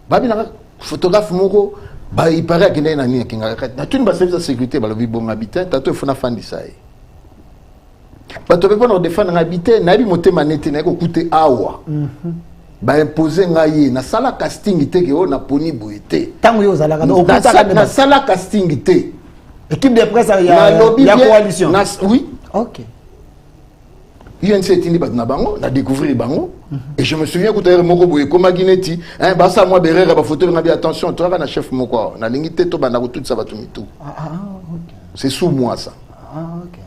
babi na photographe moko ba il paraît que na ni kingakati na tuni ba service de sécurité balobi bon habitant tato fona fandisa e bato pe pona défendre habitant na bi motema nete na ko coûter awa ba imposer ngai na sala casting te ke o na poni boité tango yo zalaka na sala casting te équipe de presse ya coalition oui OK UNC etindi bato na bango na découvrir bango et je me souviens que tu moko boye koma gineti hein basa moi berere ba photo na bien attention toi na chef moko na lingi te to bana ko tout ça bato mitu OK c'est sous moi ça OK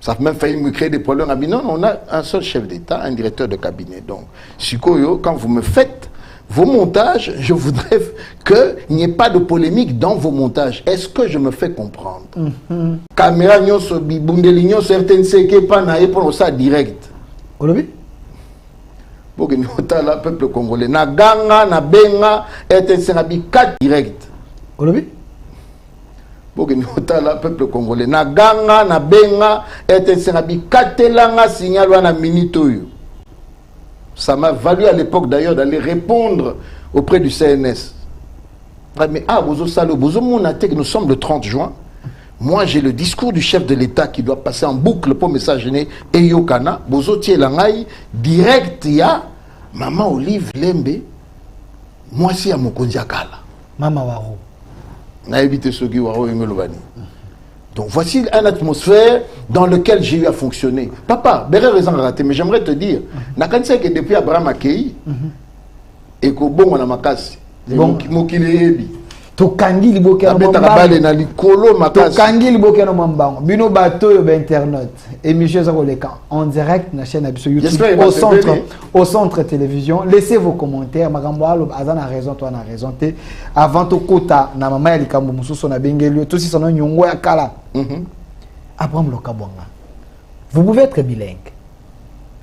ça a même failli me créer des problèmes. Non, on a un seul chef d'État, un directeur de cabinet. Donc, Sikoyo, quand vous me faites vos montages, je voudrais qu'il n'y ait pas de polémique dans vos montages. Est-ce que je me fais comprendre? Caméra nyoso bibundelignon certaines seke pas na pour ça direct. Olobi? Pour que nous la peuple congolais na ganga na benga et serabi 4 direct. Olobi? Pour que nous la peuple congolais na ganga na benga et serabi katelanga signal wana minitoyo. Ça m'a valu à l'époque d'ailleurs d'aller répondre auprès du CNS. Mais bozo salo bozo monatek, nous sommes le 30 juin. Moi j'ai le discours du chef de l'État qui doit passer en boucle pour message né et yokana bozo tie langai direct ya maman Olive Lembe moi si à mokonzi akala mama waro. Donc voici une atmosphère dans laquelle j'ai eu à fonctionner. Papa, Béré raison raté, mais j'aimerais te dire, que depuis Abraham Akei, et que bon on a makasi, mokile tokangi liboke na mambang na likolo makasi tokangi liboke na mambang bino bato yo internet émission za koleka en direct na chaîne abiso YouTube au centre télévision. Laissez vos commentaires makambo alo azana raison toi na raison te avant to kota na mama ya likambo mususu na bengeli to si sono nyongo ya kala Abraham Lokabwanga. Vous pouvez être bilingue.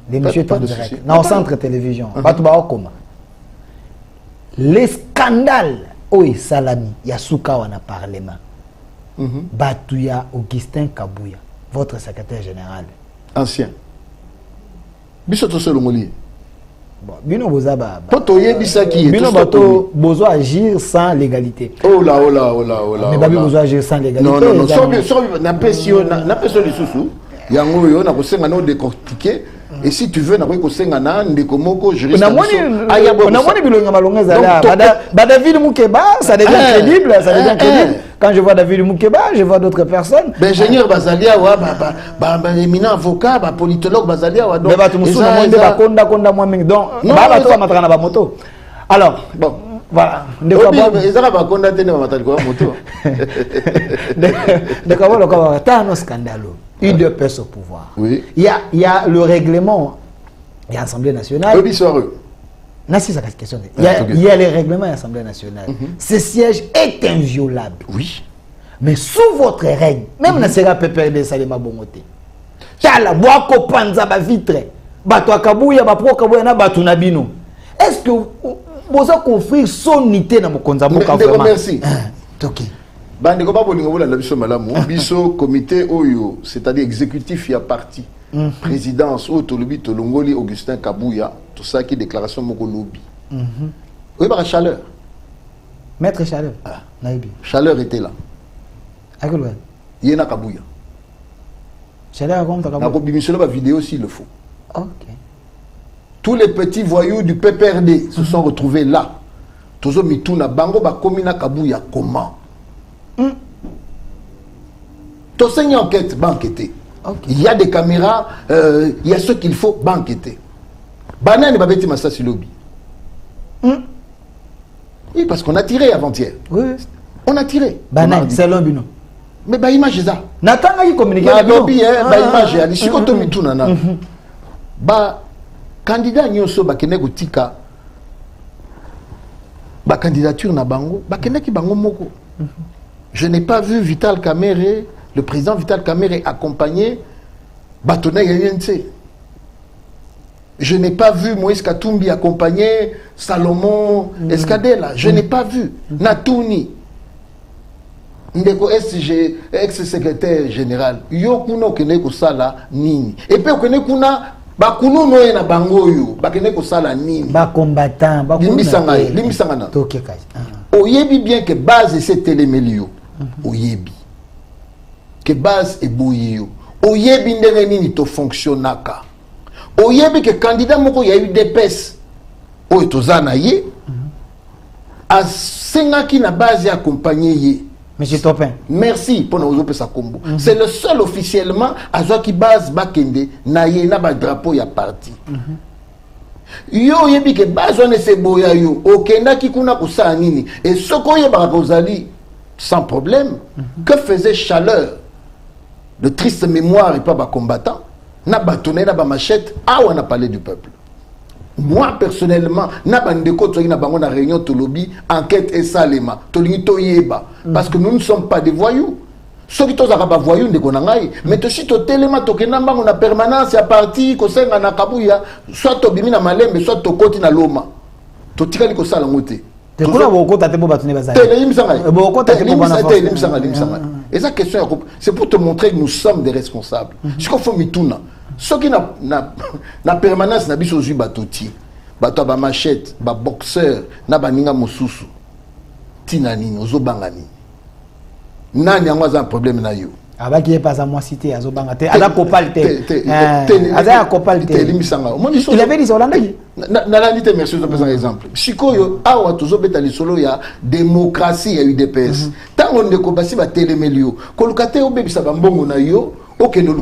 L'émission est en direct na au centre télévision bato ba okoma les scandales oui, Salami, Yasuka wana parlement. Batouya Augustin Kabouya, votre secrétaire général. Ancien. Bisoto Solomoli. Bon, Bino Bozaba. Potoye Bisaki. Bino Bato Bozo agir sans légalité. Oh là, oh là, oh là, oh là. Mais Babi Bozo agir sans légalité. Non, non, non. N'a pas les sous-sous. Yango yo na kosenga no décortiquer. Et si tu veux, on a des komoko juriste. On a bilonga malonga zala. David Moukeba, ça devient crédible, ça devient crédible. Quand je vois David Moukeba, je vois d'autres personnes. Ingénieur Bazalia wa éminent avocat, politologue Bazalia wa. Mais tout musu na monde ba konda moi mingi. Donc ba bato ba matana ba moto. Alors, bon, voilà. Ezara ba konda tene ba matana ko moto. De comment le comment ta no scandalo. Il de paix au pouvoir. Oui. Il y a le règlement. Il y a l'Assemblée nationale. Il y a les règlements de l'Assemblée nationale. Ce siège est inviolable. Oui. Mais sous votre règne, même na sera PPRD Salema Bongote. Chala boako panza ba vitre. Bato akabuya ba pro kabuya na batu na bino. Est-ce que vous avez conflit sonité dans mon konza moka vraiment? Merci. OK. Bandeko ba bolingo bola na biso malamu biso comité oyo c'est-à-dire exécutif ya parti présidence o tolobi tolongoli Augustin Kabouya tout ça qui déclaration moko lobby oui ba Chaleur maître Chaleur naibi Chaleur était là akolo yena Kabouya Chaleur comme ta Kabouya na ko bimisolo ba vidéo s'il le faut. OK. Tous les petits voyous du PPRD se sont retrouvés là tozo mituna bango ba komina Kabouya comment. Tout ça, il y a enquête, banqueté. Il y a des caméras, il y a ce qu'il faut, banqueté. Banane, babeti massa sur lobby. Oui, parce qu'on a tiré avant-hier. Oui. On a tiré. Banane, c'est l'homme. Mais bah image ça. Natanga y communiquer. Bah lobby, bah image, ali si koto mitu nana. Bah candidat nyonso ba kenego tika. Bah candidature na bango, bah keneki bango moko. Je n'ai pas vu Vital Kamere, le président Vital Kamere accompagné Batoné Yense. Je n'ai pas vu Moïse Katumbi accompagner Salomon Escadela. Je n'ai pas vu Natouni. Ndeko SG, ex-secrétaire général. Yo kuno kene ko sala nini. Et puis kene kuna ba kuno no na bango yo, ba kene ko sala nini. Ba combattant, ba limisanga na. Toke kai. Oyebi bien que base c'est télémélio. Oyebi. Que base est bouillio. Oyebi ndenge nini to fonctionnaka. Oyebi que candidat moko y a eu des pèses. oyo toza na ye asengaki na base accompagner ye. Monsieur Topin. Merci pour nous opesa kombo. C'est le seul officiellement azwaki base bakende na ye na ba drapeau ya parti. Yo yebi ke base on se boya yo okenda ki kuna kusala nini et soko ye ba kozali sans problème. Que faisait Chaleur? De triste mémoire et pas bas combattant. Na bâtonné, na ba machette. Ah, on a parlé du peuple. Moi, personnellement, na bandeko toyi na bango na réunion Tolobi, enquête et salema. Tolingi toyeba. Parce que nous ne sommes pas des voyous. Ceux qui sont pas voyous, ndeko na ngai. Mais to si to telema to kenamba on a permanence ya parti ko senga na kabuya, soit to bimi na malembe, soit to koti na loma. To tikali ko sala ngote. Et sa question, c'est pour te montrer que nous sommes des responsables. Ce qu'il faut mituna. Ceux qui na permanence na biso zui batoti, bato ba machette, ba boxeur, na baninga mosusu. Tinani, ozo bangani. Nani yango za un problème na yo. Abaki est pas à moi cité à Zobangate. Ada Kopalite. Ada Kopalite. Il avait dit Hollandais. Nalandite merci de présenter exemple. Sikoyo awa tozo beta lisolo ya démocratie ya UDPS. Tango ndeko basi ba telemelio. Kolukate obebisa bambongo na yo. Ok, nous nous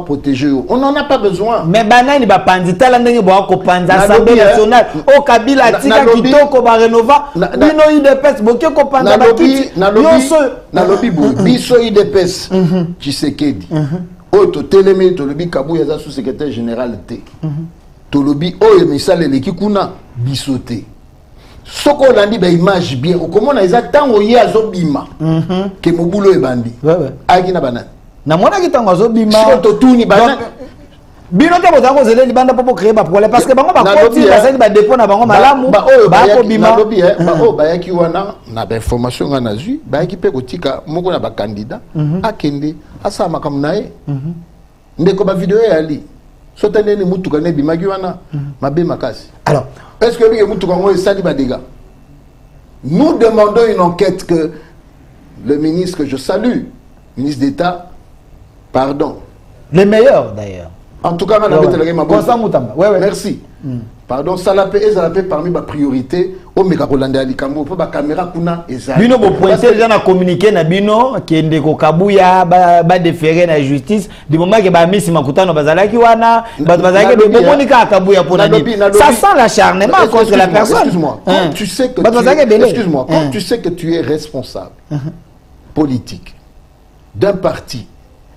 protéger. On n'en a pas besoin. Mais banani ba pandita la ndenge ba ko panza Assemblée nationale. O Kabila tika kitoko ba renova. Bino IDPS boke ko panza ba kiti. Na lobby biso IDPS. Tshisekedi. O to telemi to lobby Kabuya za sous-secrétaire général T. To lobby o misale leki kuna bisoté. Soko landi ba image bien. O comment na exactement ye azobima. Ke mobulo e bandi. Aki na banane. Na mona kitango azobima to tuni bana bino te bozako zele libanda popo créer ba problème parce que bango ba koti ba sali ba dépôt na bango malamu ba ko bima ba o ba yaki wana na ba information nga nazui ba yaki pe kotika moko na ba candidat akende asa makamu nae ndeko ba vidéo ya ali sotane ni mutuka ne bimaki wana mabe makasi. Alors est-ce que lui est mutuka ngo sali ba dégâts? Nous demandons une enquête que le ministre que je salue, ministre d'État. Pardon. Les meilleurs d'ailleurs. En tout cas, merci. Pardon, ça l'a fait parmi ma priorité. Au Megakolande Alikambo, pour ma caméra kuna ezali. Bino bo pointer déjà na communiquer na bino qui ndeko Kabuya ba déférer na justice du moment que ba misi makutano bazalaki wana bazalaki de bomonika Kabuya pour ça sent l'acharnement contre la personne. Excuse-moi. Quand tu sais que excuse-moi, quand tu sais que tu es responsable politique d'un parti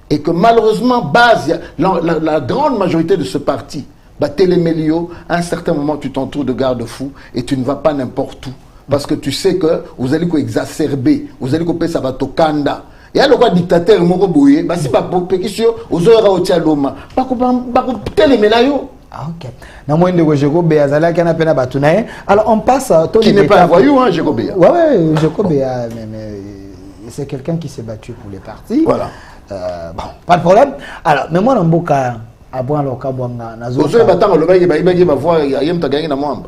et que malheureusement base la grande majorité de ce parti bah télémélio à un certain moment tu t'entoures de garde-fous et tu ne vas pas n'importe où parce que tu sais que vous allez exacerber, vous allez couper ça va tokanda et alors quoi dictateur moko boye bah si ba pétition aux heures au tialoma ba télémélayo. Ah ok. Na moi ndeko Jeko Beazala kana pena batunaye. Alors on passe qui n'est pas un voyou hein Jeko Bea. Ouais Jeko Bea mais c'est quelqu'un qui s'est battu pour les partis. Voilà. Bon, pas de problème. Alors, mais moi, dans le cas, à boire le cas, vous savez, maintenant, le mec, il va voir, il y a un peu de moi.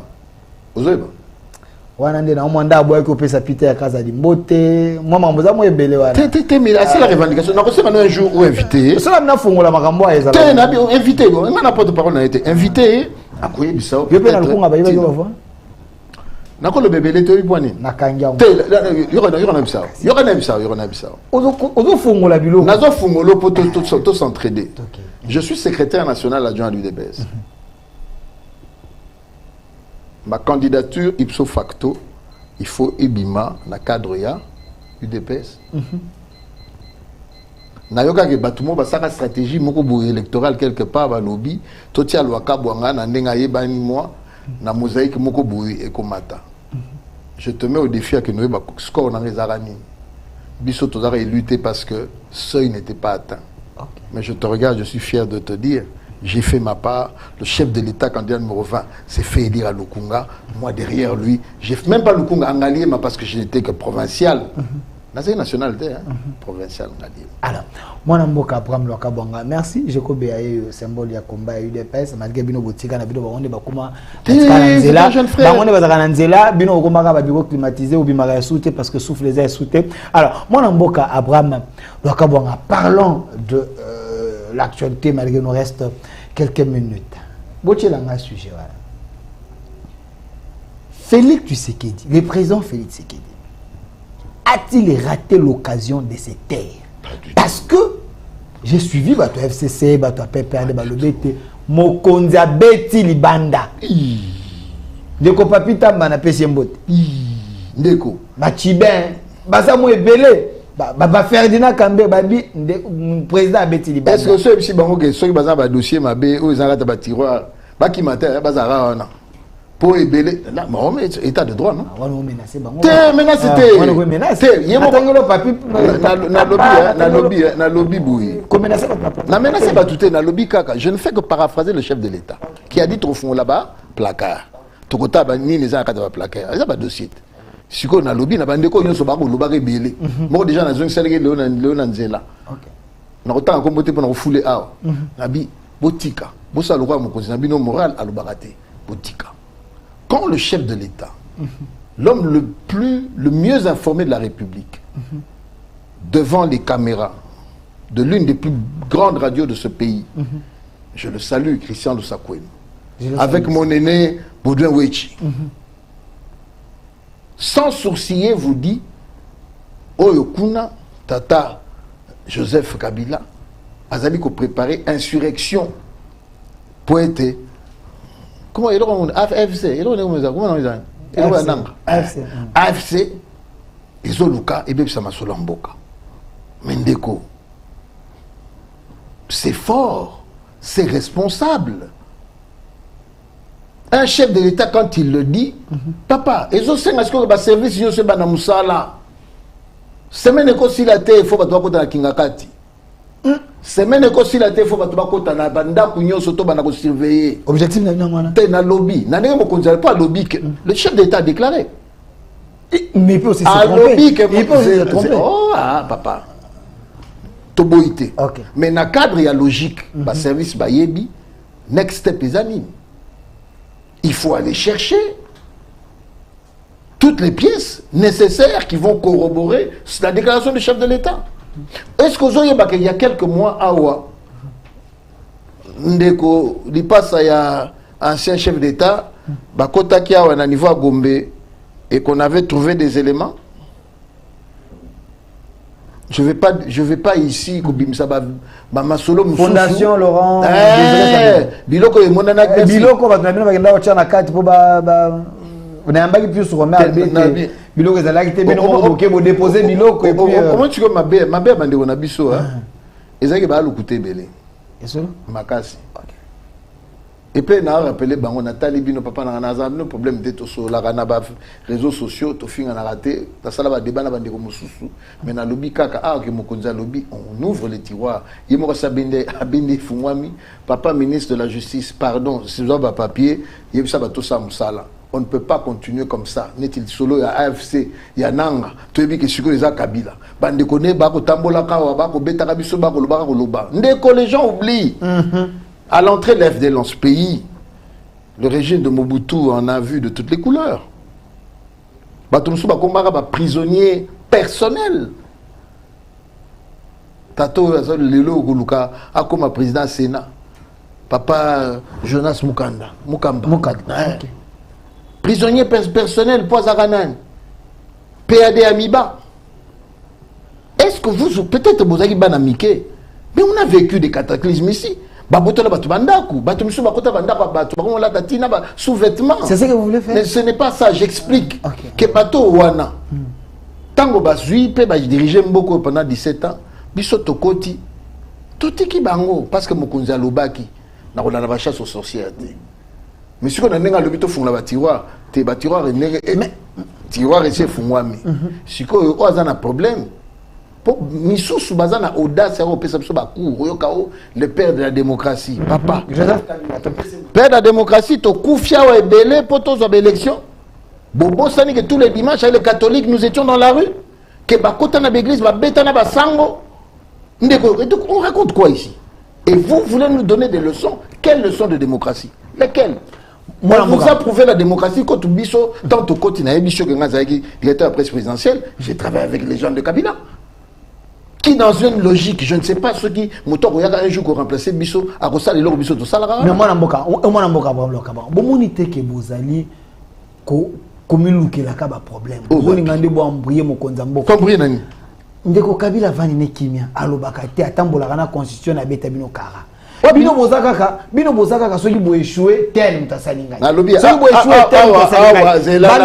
Vous savez, wana na mwanda aboye ko pesa pite ya kaza di mbote mama mboza mo ebele wana mais c'est la revendication na ko sema un jour ou invité ça na fungola makambo ya ezala te na invité bon na porte-parole na été invité akoye bisao yo pe na lukunga ba yiba yo ba nako le bébé leto ibwani nakangya yora na bisao ozo fungola bilo nazo fungolo pour tout s'entraider. Je suis secrétaire national adjoint à l'UDPS. Ma candidature ipso facto il faut ebima na cadre ya UDPS. Nayoka ke batumo basaka stratégie moko boye électorale quelque part ba lobby totia lwaka bwanga na ndenga yebani moi na mosaïque moko boye ekomata. Je te mets au défi à que nous ayons score dans les aranis. Bisso tozara est lutté parce que seuil n'était pas atteint. Okay. Mais je te regarde, je suis fier de te dire, j'ai fait ma part. Le chef de l'État, candidat numéro 20, s'est fait élire à Lukunga. Moi derrière lui, j'ai même pas Lukunga Angalié, mais parce que je n'étais que provincial. C'est une nationalité, hein? Provincial. Alors, moi, je Abraham Lokabonga. Merci. Je connais le symbole de combat UDPS. Malgré Bino Botika, Bino Baronde Bakuma, jeune frère. Baronde Bazaranzela, Bino Komara Babigo climatisé ou Bimara souté parce que souffle les airs souté. Alors, moi, je Abraham Lokabonga. Parlons de l'actualité, malgré nous reste quelques minutes. Botier là, un sujet. Félix Tshisekedi, le président Félix Tshisekedi, a-t-il raté l'occasion de se taire? Parce que j'ai suivi bato FCC, bato PPRD, balobete, mokonzi abeti libanda. Ndeko papita mbana pesi mbote. Ndeko. Bachiben, basa mo ebele. Ba Ferdinand Kambe babi président abeti libanda. Est-ce que ceux qui bango que ceux qui baza ba dossier mabe ou ezanga ta ba tiroir, ba ki matin bazara wana. Pour ebele là mais état de droit non? Wana o menacer bango. Te menacer. Wana o menacer. Yemo tangolo papi na lobby boui. Comme menacer pas. Na menacer pas tout na lobby kaka. Je ne fais que paraphraser le chef de l'État qui a dit au fond là-bas placard. Tokota ba ni les akata ba placard. Ça ba dossier. Siko na lobby na bandeko nyonso ba ko loba rebele. Mo déjà na zone seleke Léon Nzela. OK. Na kotanga kombote pour na fouler awa. Nabi botika. Bosa lokwa mokonzi na bino moral alobakate. Botika. Quand le chef de l'État, l'homme le mieux informé de la République, devant les caméras de l'une des plus grandes radios de ce pays, je le salue, Christian Lusakouem, avec mon aîné Baudouin Wechi, sans sourciller vous dit, Oyokuna, Tata Joseph Kabila, Azali ko préparer insurrection pour être. Comment il y a AFC? AFC, ils ont le cas, et bien ça m'a solé en boca. Mendeko, c'est fort, c'est responsable. Un chef de l'État, quand il le dit, papa, ils ont un service, ils ont un moussala. Semaine si la terre, il faut que tu aies Kingakati. Semaine si la terre, il faut que tu aies banda kunyo soto bana ko surveiller. Objectif na ngwana. T'es na lobby. Na ndenge mo konzala pas lobby que le chef d'État a déclaré. Mais il peut aussi se tromper. Lobby que il peut aussi se tromper. Oh ah papa. Toboité. OK. Mais na cadre ya logique, ba service ba yebi, next step les anime. Il faut aller chercher toutes les pièces nécessaires qui vont corroborer la déclaration du chef de l'État. Est-ce que vous voyez qu'il y a quelques mois, Awa, Ndeko, il passe à ancien chef d'État, Bakota qui a un niveau à Gombe, et qu'on avait trouvé des éléments? Je vais pas ici, Fondation Laurent. Biloko et Monana. Biloko, on a un bac plus sur ma bête. Biloko, c'est là qui était bien au déposer Biloko. Comment tu veux ma bête, on a biso, hein? Et ça qui va le coûter belé. Makasi. Et puis, on a rappelé, on a talibé nos papas, on a un problème de sur la réseaux sociaux, tout fin on a raté, ta salle va débat, mais dans le lobby, on ouvre les tiroirs. Il y a Sabinde Fumwami, papa ministre de la Justice, pardon, si vous avez un papier, il y a tout ça, on ne peut pas continuer comme ça. N'est-il solo, il y a AFC, il y a Nanga, tu as vu que c'est que les Kabila. Bande connaît, Bako Tambola Kawa, Bako Betarabiso, Bako Loba, Loba. Ndeko, les gens oublient. À l'entrée de l'FDL dans ce pays, le régime de Mobutu en a vu de toutes les couleurs. Batumsu Bakombara, prisonnier personnel. Tato Lelo Guluka, a comme président Sénat. Papa Jonas Mukamba. Okay. Prisonnier personnel, Poisaranan. PAD Amiba. Est-ce que vous, peut-être vous avez banamiqué, mais on a vécu des cataclysmes ici. Sous-vêtements. C'est ce que vous voulez faire? Mais ce n'est pas ça, j'explique. Que bateau wana. Tango basui, pe diriger beaucoup pendant 17 ans. Biso tokoti. Tout qui bango. Parce que mokonzi alobaki. Na rola la chasse aux sorcières. Mais si on a un lobito font la tiroir, tes tiroir tiroir et c'est fumwami. Si on a un problème. Missou Soubazana audace le père de la démocratie. Papa. Père de la démocratie, tu koufia et belé pour tes élections. Bobo Sani que tous les dimanches, les catholiques, nous étions dans la rue. Que Bakota na l'église, Betana Basango. On raconte quoi ici? Et vous voulez nous donner des leçons? Quelles leçons de démocratie? Lesquelles? Moi, vous a prouvé la démocratie quand tu biso, tant que tu n'as biso que Ngazaki, directeur de la presse présidentielle, j'ai travaillé avec les gens de Kabila. Qui dans une logique, je ne sais pas ce qui, moto koyaka un jour ko remplacer biso, a ko sala lelo biso to sala. Mais moi na mboka, bon monité que bozali ko Comme nous qui la kaba problème. Vous n'engagez pas embrouiller mon konzambo. Compris nani? Ndeko Kabila vani ne kimia alobaka te atambola kana constitution na beta bino kara. Bino bozaka soki bo échouer tel mutasani ngai. Soki bo échouer tel mutasani ngai.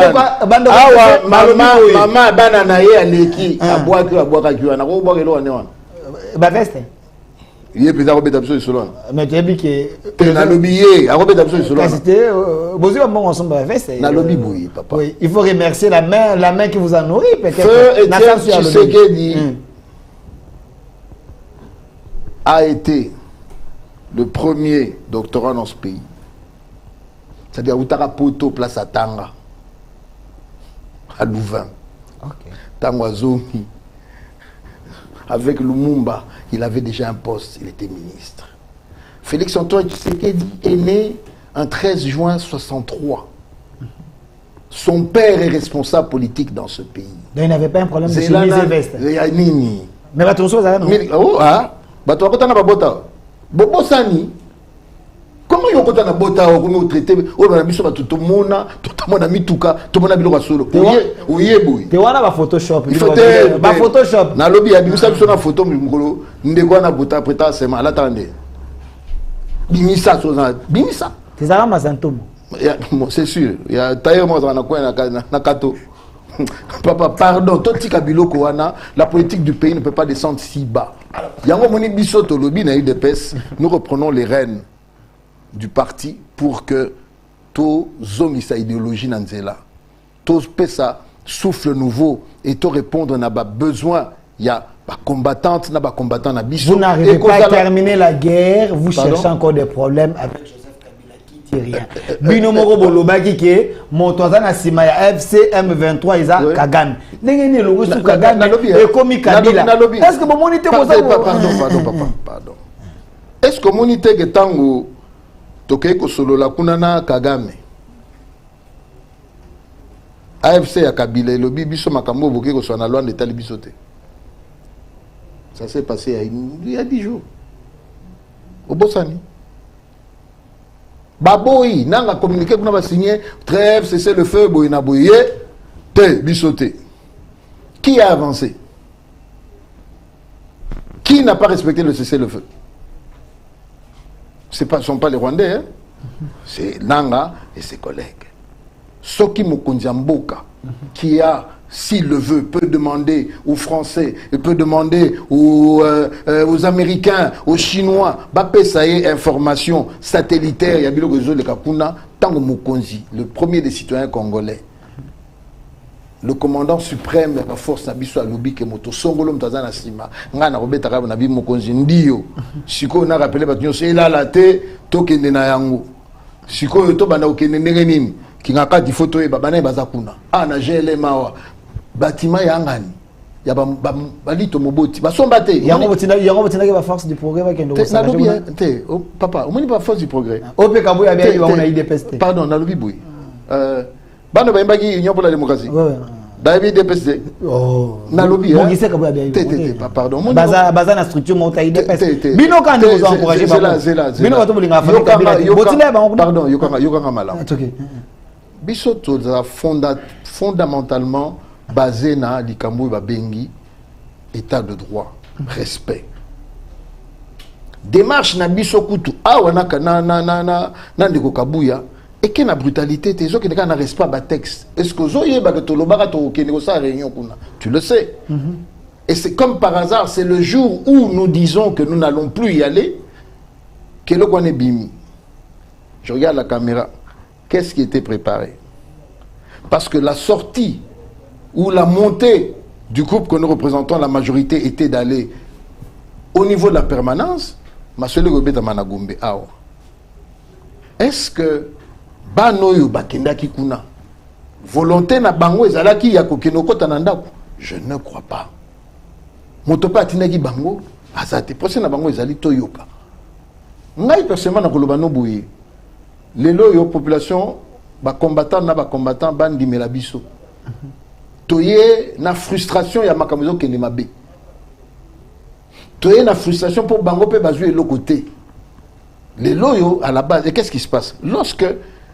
Mama bana na ye aleki abwaka kiwa na ko bwaka lo ane wana. Ba veste. Il est peut-être à Robert Abso Solon. Mais tu as dit que. Tu as l'oublié à Robert Abso Solon. C'était. Vous avez bon ensemble avec ça. Na lobby bouilli, papa. Oui, il faut remercier la main qui vous a nourri, peut-être. Feu Etienne Tshisekedi a été le premier doctorat dans ce pays. C'est-à-dire Outara Poto, place à Tanga, à Louvain. Tanga Zomi. Avec Lumumba, il avait déjà un poste, il était ministre. Félix Antoine Tshisekedi est né en 13 juin 63. Son père est responsable politique dans ce pays. Donc il n'avait pas un problème de chemise et veste. Mais la chose à oh, ah, bato akota na babota. Bobo sani. Comment il y a un bota au traité au na biso bato to mona mituka to mona biloko solo. Oye boy. Te wana ba Photoshop. Ba Photoshop. Na lobby ya bimisa biso na photo ngolo ndeko na bota preta sema ala tande. Bimisa so na bimisa. Te zala mazantomo. C'est sûr. Il y a tailleur moi dans na kato. Papa, pardon, Totika Biloko wana, la politique du pays ne peut pas descendre si bas. Yango moni bisoto lobby na UDPS, nous reprenons les rênes du parti pour que to zomi sa idéologie nanzela. To pesa souffle nouveau et to répondre na ba besoin. Il y a ba combattante na ba combattant na biso. Vous n'arrivez pas à terminer la guerre, vous cherchez encore des problèmes avec rien. Bino moko bolobaki ke motoza na sima ya FCM 23 iza Kagame. Ndenge ni logo su Kagame e komi Kabila. Est-ce que bomoni te boza pardon. Est-ce que moni te ke tango toke ko solo la kunana Kagame? AFC ya Kabila lobi biso makambo boke ko so na loi de tali biso te. Ça s'est passé il y a 10 jours. Au Bossani. Baboui, n'a communiqué qu'on a signé, trêve, cessez le feu, boïna bouyé, te, bisoté. Qui a avancé? Qui n'a pas respecté le cessez-le-feu? Ce ne sont pas les Rwandais, hein? C'est Nanga et ses collègues. Soki Mokondiamboka, qui a, s'il le veut, peut demander aux Français, et peut demander aux Américains, aux Chinois, ça y est, information satellitaire, il y a bilo le Kakuna, Tango Mokonzi, le premier des citoyens congolais, le commandant suprême de la force Nabiso Alobi Kemoto, Songolo Mtazana Sima, Ngana Robert Arab Nabi Mokonzi Ndio, Siko na rappelé Batunyo, c'est là la té, Tokende na yango, Siko Yoto Bana Okende Nerenini, qui n'a pas dit photo et Babane Bazakuna, Ah na GLM Mawa. Bâtiment yangani ya balito moboti basombate yango botina ke ba force du progrès ba kendo na lobi te papa omoni ba force du progrès ope kabu ya bia on a IDPS pardon na lobi boui bano ba imbaki union pour la démocratie da IDPS oh na lobi bongise kabu ya bia pardon baza na structure monta IDPS bino quand vous encourager bino bato bolinga fa botina ba pardon yokanga mala biso to fondamentalement basé na likambo babengi état de droit, respect. Démarche na biso kutu awa na ndeko kabuya et que na brutalité te zo ke na respect ba texte. Est-ce que zo yeba ke to lobaka to ke nego sa réunion kuna? Tu le sais. Et c'est comme par hasard, c'est le jour où nous disons que nous n'allons plus y aller que le kone bimi. Je regarde la caméra. Qu'est-ce qui était préparé? Parce que la sortie où la montée du groupe que nous représentons, la majorité, était d'aller au niveau de la permanence, est-ce que Banoyo Bakendaki Kuna, volonté na bango ezalaki ya kokenoko tanandako? Je ne crois pas. Motopa atinaki bango, azate, procès na bango ezali toyoka. Ngai personnellement na kolobano boye. Lelo yo population, ba combattant na ba combattant bandi melabiso. Toye na frustration ya makamuzo kende mabe. Toye na frustration pour bango pe bazui l'autre côté. Les loyaux à la base, et qu'est-ce qui se passe? Lorsque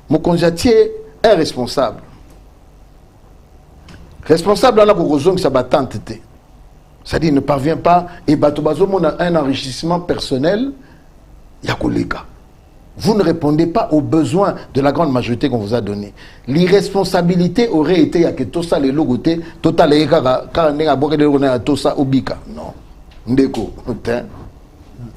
Mokonzi est responsable, responsable là ko zone ça batante. C'est-à-dire il ne parvient pas et Batobazo a un enrichissement personnel ya koleka. Vous ne répondez pas aux besoins de la grande majorité qu'on vous a donné. L'irresponsabilité aurait été à que tout ça les logotés, total les gars, car on a abordé le tout ça au bika. Non. Ndeko,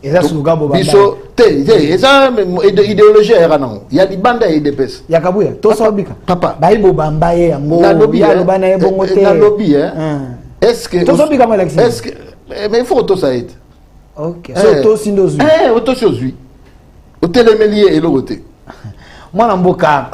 et ça c'est le gars boba. Biso, et ça idéologie era non. Il y a des bandes et des pes. Yakabuya, tout ça au bika. Papa. Bayi boba mbaye yango. Na lobby, ya lobana e bongote. Na lobby hein. Est-ce que tout ça bika moi élection. Est-ce que mais il faut tout ça être. OK. Auto sindozui. Auto sindozui. Au télémélier et le côté. Moi namboka.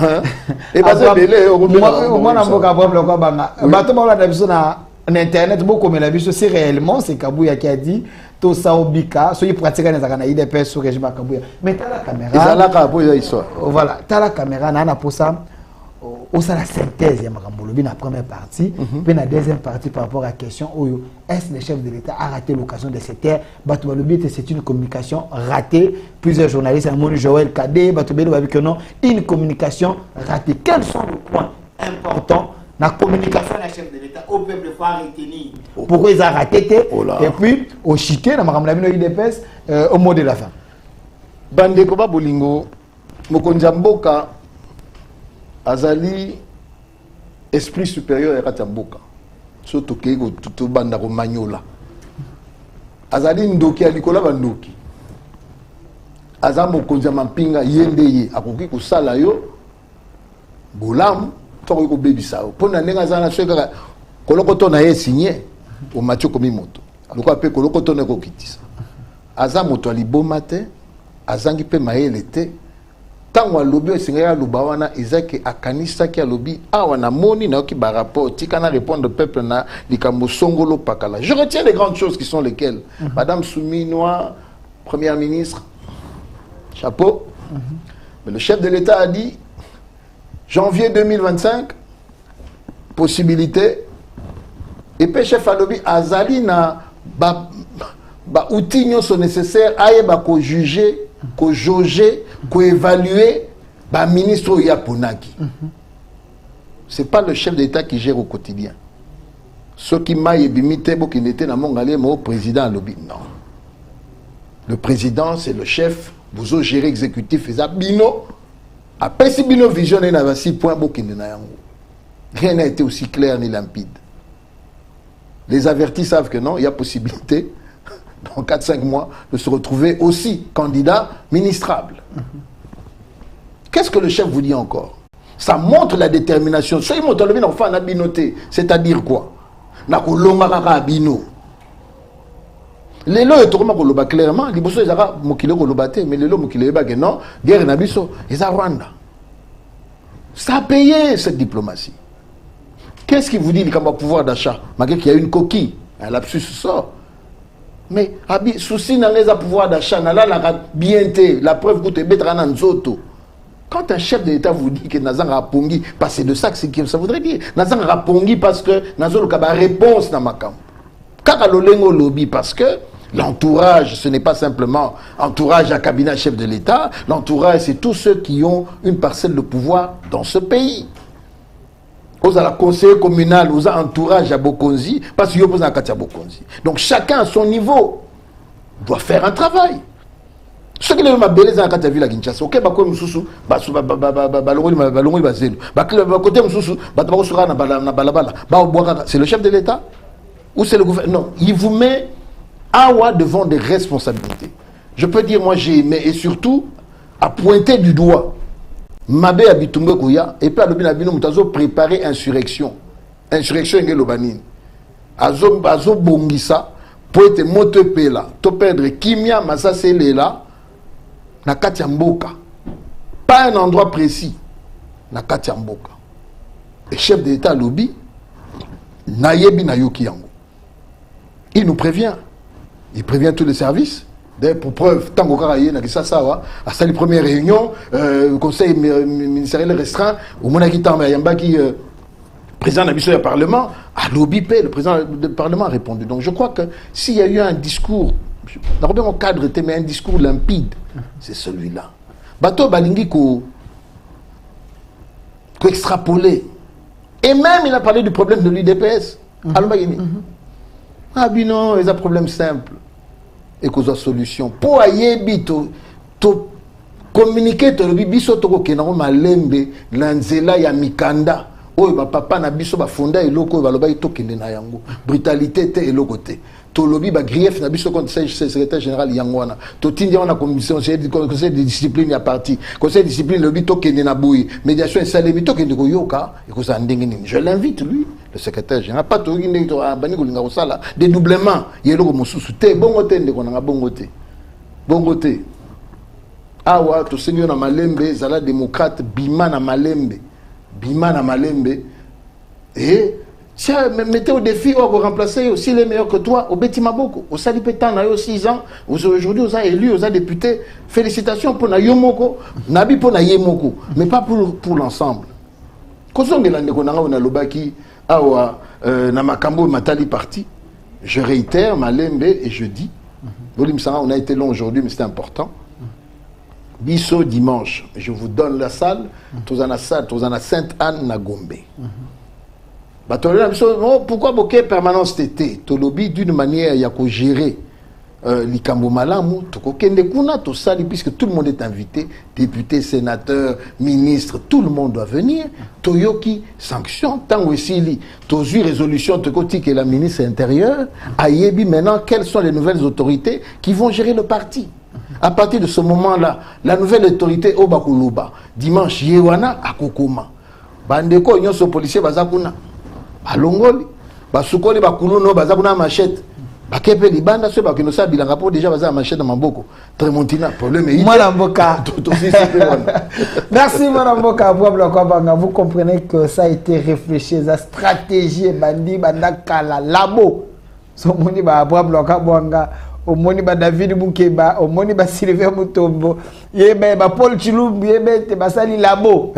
Et basé belé moi namboka problème quoi banga. Bato ba la biso na internet beaucoup mais la biso c'est réellement c'est Kabuya qui a dit tout ça au bika so il pratique les akana IDPS sur régime Kabuya. Mais t'as la caméra. Ils ala ka pour histoire. Voilà, t'as la caméra na pour ça. Au ça la synthèse ya makambolobi na première partie puis na deuxième partie par rapport à la question oyo est-ce le chef de l'État a raté l'occasion de se taire batobalobi c'est une communication ratée plusieurs journalistes Amoni Joël Kadé batobelo ba que non une communication ratée quels sont les points importants la communication du chef de l'État au peuple faut retenir pourquoi ils ont raté et puis au chiquet na makambolobi no IDPS au mot de la fin bande ko ba bolingo mokonza mboka azali esprit supérieur ya katamboka surtout ke ko tout banda ko manyola azali ndoki alikola bandoki azamo konza mampinga yende ye akoki ko sala yo bolam to ko bebisa pona nenga zana sweka koloko to na ye signé o matio komi moto loko ape koloko to na ko kitisa azamo to liboma te azangi pe maele te tango alobi esinga aloba wana ezaki akanisaki alobi awa na moni na ki ba rapport tika na répondre au peuple na likambo songolo pakala. Je retiens les grandes choses qui sont lesquelles Madame Souminois, première ministre, chapeau. Mais le chef de l'État a dit janvier 2025 possibilité et puis chef alobi azali na ba outil nyonso nécessaire aye ba ko juger ko jauger, ko évaluer ba ministre Yaponaki. C'est pas le chef d'État qui gère au quotidien. Ce qui m'a ébimité qui n'était dans mon galé mon président lobby non. Le président c'est le chef, vous au gérer exécutif et bino après si bino vision et na 6 points bokine na yango. Rien n'a été aussi clair ni limpide. Les avertis savent que non, il y a possibilité dans 4-5 mois, de se retrouver aussi candidat ministrable. Qu'est-ce que le chef vous dit encore? Ça montre la détermination. C'est-à-dire quoi? Les lois sont clairement, les bosso ils ont mokile kolobate, mais les lois mokile ba que non, guerre na biso, ils ont Rwanda. Ça a payé cette diplomatie. Qu'est-ce qui vous dit qu'il y a un pouvoir d'achat? Malgré qu'il y a une coquille, un lapsus sort. Mais souci n'a pas pouvoir d'achat, n'a la bienté, la preuve que tu es betra nzoto. Quand un chef de l'État vous dit que Nazan Rapongi, parce que c'est de ça que ça voudrait dire. Nazan Rapongi parce que Nazan Kaba réponse dans ma camp. Kakalolengo lobby parce que l'entourage, ce n'est pas simplement entourage à cabinet chef de l'État. L'entourage, c'est tous ceux qui ont une parcelle de pouvoir dans ce pays. Aux la conseiller communal, aux entourage à Bokonzi, parce qu'il y a besoin de Bokonzi. Donc chacun à son niveau doit faire un travail. Ce qui est ma belle dans la ville à Kinshasa, ok, bah comme Moussou, bah c'est le chef de l'État ou c'est le gouvernement? Non, il vous met awa devant des responsabilités. Je peux dire, moi j'ai aimé et surtout à pointer du doigt. Mabe Abitumbe Kouya, et puis à l'obinabino, nous avons préparé insurrection. Insurrection est l'obanine. Azo Bongisa, pour être motope là, to perdre Kimia, Massa Selela, na Katiamboka. Pas un endroit précis, na Katiamboka. Et chef de l'État lobby, Nayebi Nayoki Yango. Il nous prévient. Il prévient tous les services. Pour preuve, tant qu'on a eu à la première réunion, le conseil ministériel restreint, au Monaki Yambaki, président de du Parlement, à l'OBP, le président du Parlement a répondu. Donc je crois que s'il y a eu un discours, dans cadre, mais un discours limpide, c'est celui-là. Bato Balingi ko extrapoler Et même, il a parlé du problème de l'UDPS. Ah, bien non, il y a un problème simple. Et qu'il y a une solution. Pour ayebi, communiquer, tu as biso toko kenaro malembe, lanzela ya mikanda. Oh, papa na biso ba fonda eloko ba loba itokende na yango. Brutalité te eloko te. To lobi ba grief na biso contre secrétaire général yangwana. To tindi on a commission conseil de discipline ya parti. Conseil de discipline lobi tokende na boui. Médiation salemi tokende ko yoka et ko sa ndenge nini. Je l'invite lui, le secrétaire général, pas to ngine to bani ko linga ko sala dédoublement yeloko mosusu te bongo te ndeko na bongo te. Bongo te. Awa to senyo na malembe zala démocrate bima na malembe. Bima na malembe. Et tiens, mettez au défi de remplacer aussi les meilleurs que toi au Betty Maboko. Au Sali Pétan, on a eu 6 ans. Aujourd'hui, on a élu, on a député. Félicitations pour na Yomoko. Nabi pour na Yemoko. Mais pas pour l'ensemble. Quand on est là, on a l'Obaki, na Makambo Matali parti. Je réitère, Malembe, et je dis, on a été long aujourd'hui, mais c'était important. Bisso dimanche, je vous donne la salle, tous en a Sainte-Anne na Gombe. Pourquoi Boké permanence tété? Tolobi d'une manière il y a qu'à gérer l'ikambo malamu, tokokende kuna to sali puisque tout le monde est invité, députés, sénateurs, ministres, tout le monde doit venir. Toyoki sanction tango esili, tozu résolution tokoti que la ministre intérieure ayebi maintenant quelles sont les nouvelles autorités qui vont gérer le parti. À partir de ce moment-là, la nouvelle autorité Obakuluba, dimanche Yewana à Kokoma. Bandeko nyonso policier bazakuna. Balongoli, basukoli bakuluno bazakuna machette. Bakepe libanda so bakinosa bilanga po déjà baza machette dans maboko. Tremontina problème est Mwanamboka. Merci Mwanamboka Bwabla. Vous comprenez que ça a été réfléchi, la stratégie bandi bandaka la labo. So moni ba Bwabla Bwanga. Au moni ba David Mukeba, au moni ba Sylvain Mutombo, yebe ba Paul Chilumbu, yebe te basali labo.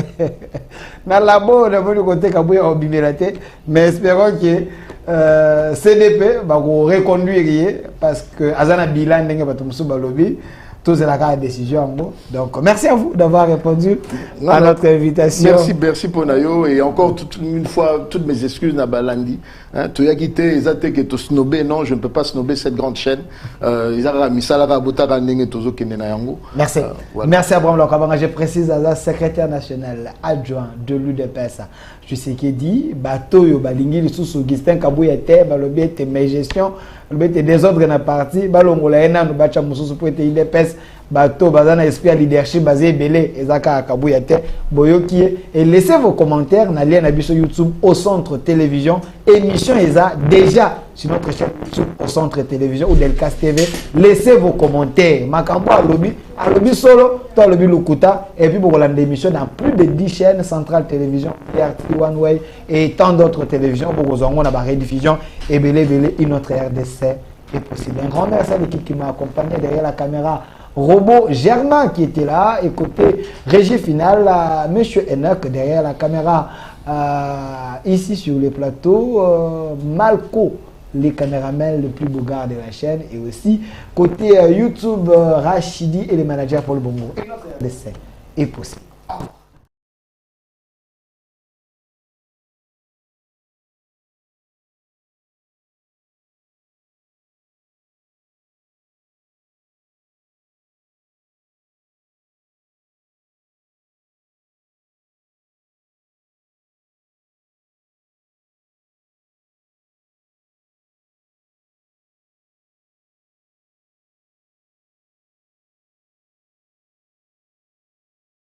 Na labo na moni côté kabuya obimirate, mais espérons que CDP va reconduire parce que azana bilan ndenge batumsu balobi. Tous la décision. Donc, merci à vous d'avoir répondu à notre invitation. Merci pour Nayo. Et encore une fois, toutes mes excuses à Balandi. Tu as quitté, que tu snobé. Non, je ne peux pas snobber cette grande chaîne. Merci. Merci Abraham Lokabanga. Je précise à la secrétaire nationale adjoint de l'UDPS. Je sais qu'il dit, Batoyo, Balingi, sous Augustin Kabouyate, Balobi, mes gestions, Balobi, désordre dans la partie, Balongola, nous batons Moussou pour être IDPS, Bato, Bazana, esprit leadership, basé, Belé, Ezaka, Kabouyate, Boyoki, et laissez vos commentaires, dans le lien sur YouTube, au centre télévision, émission ESA, déjà sur notre chaîne YouTube, au centre télévision ou Delcast TV, laissez vos commentaires. Makambo à lobby solo, toi lobby Lukuta, et puis pour l'émission dans plus de 10 chaînes, Centrale Télévision, RT One Way et tant d'autres télévisions, pour vous en la rediffusion, et Belé, une autre RDC est possible. Un grand merci à l'équipe qui m'a accompagné derrière la caméra. Robot Germain qui était là, et côté régie finale, Monsieur Enoch derrière la caméra, ici sur le plateau, Malco, les caméramans le plus beau gars de la chaîne, et aussi côté YouTube, Rachidi et les managers pour le bongo. Et notre RDC est possible.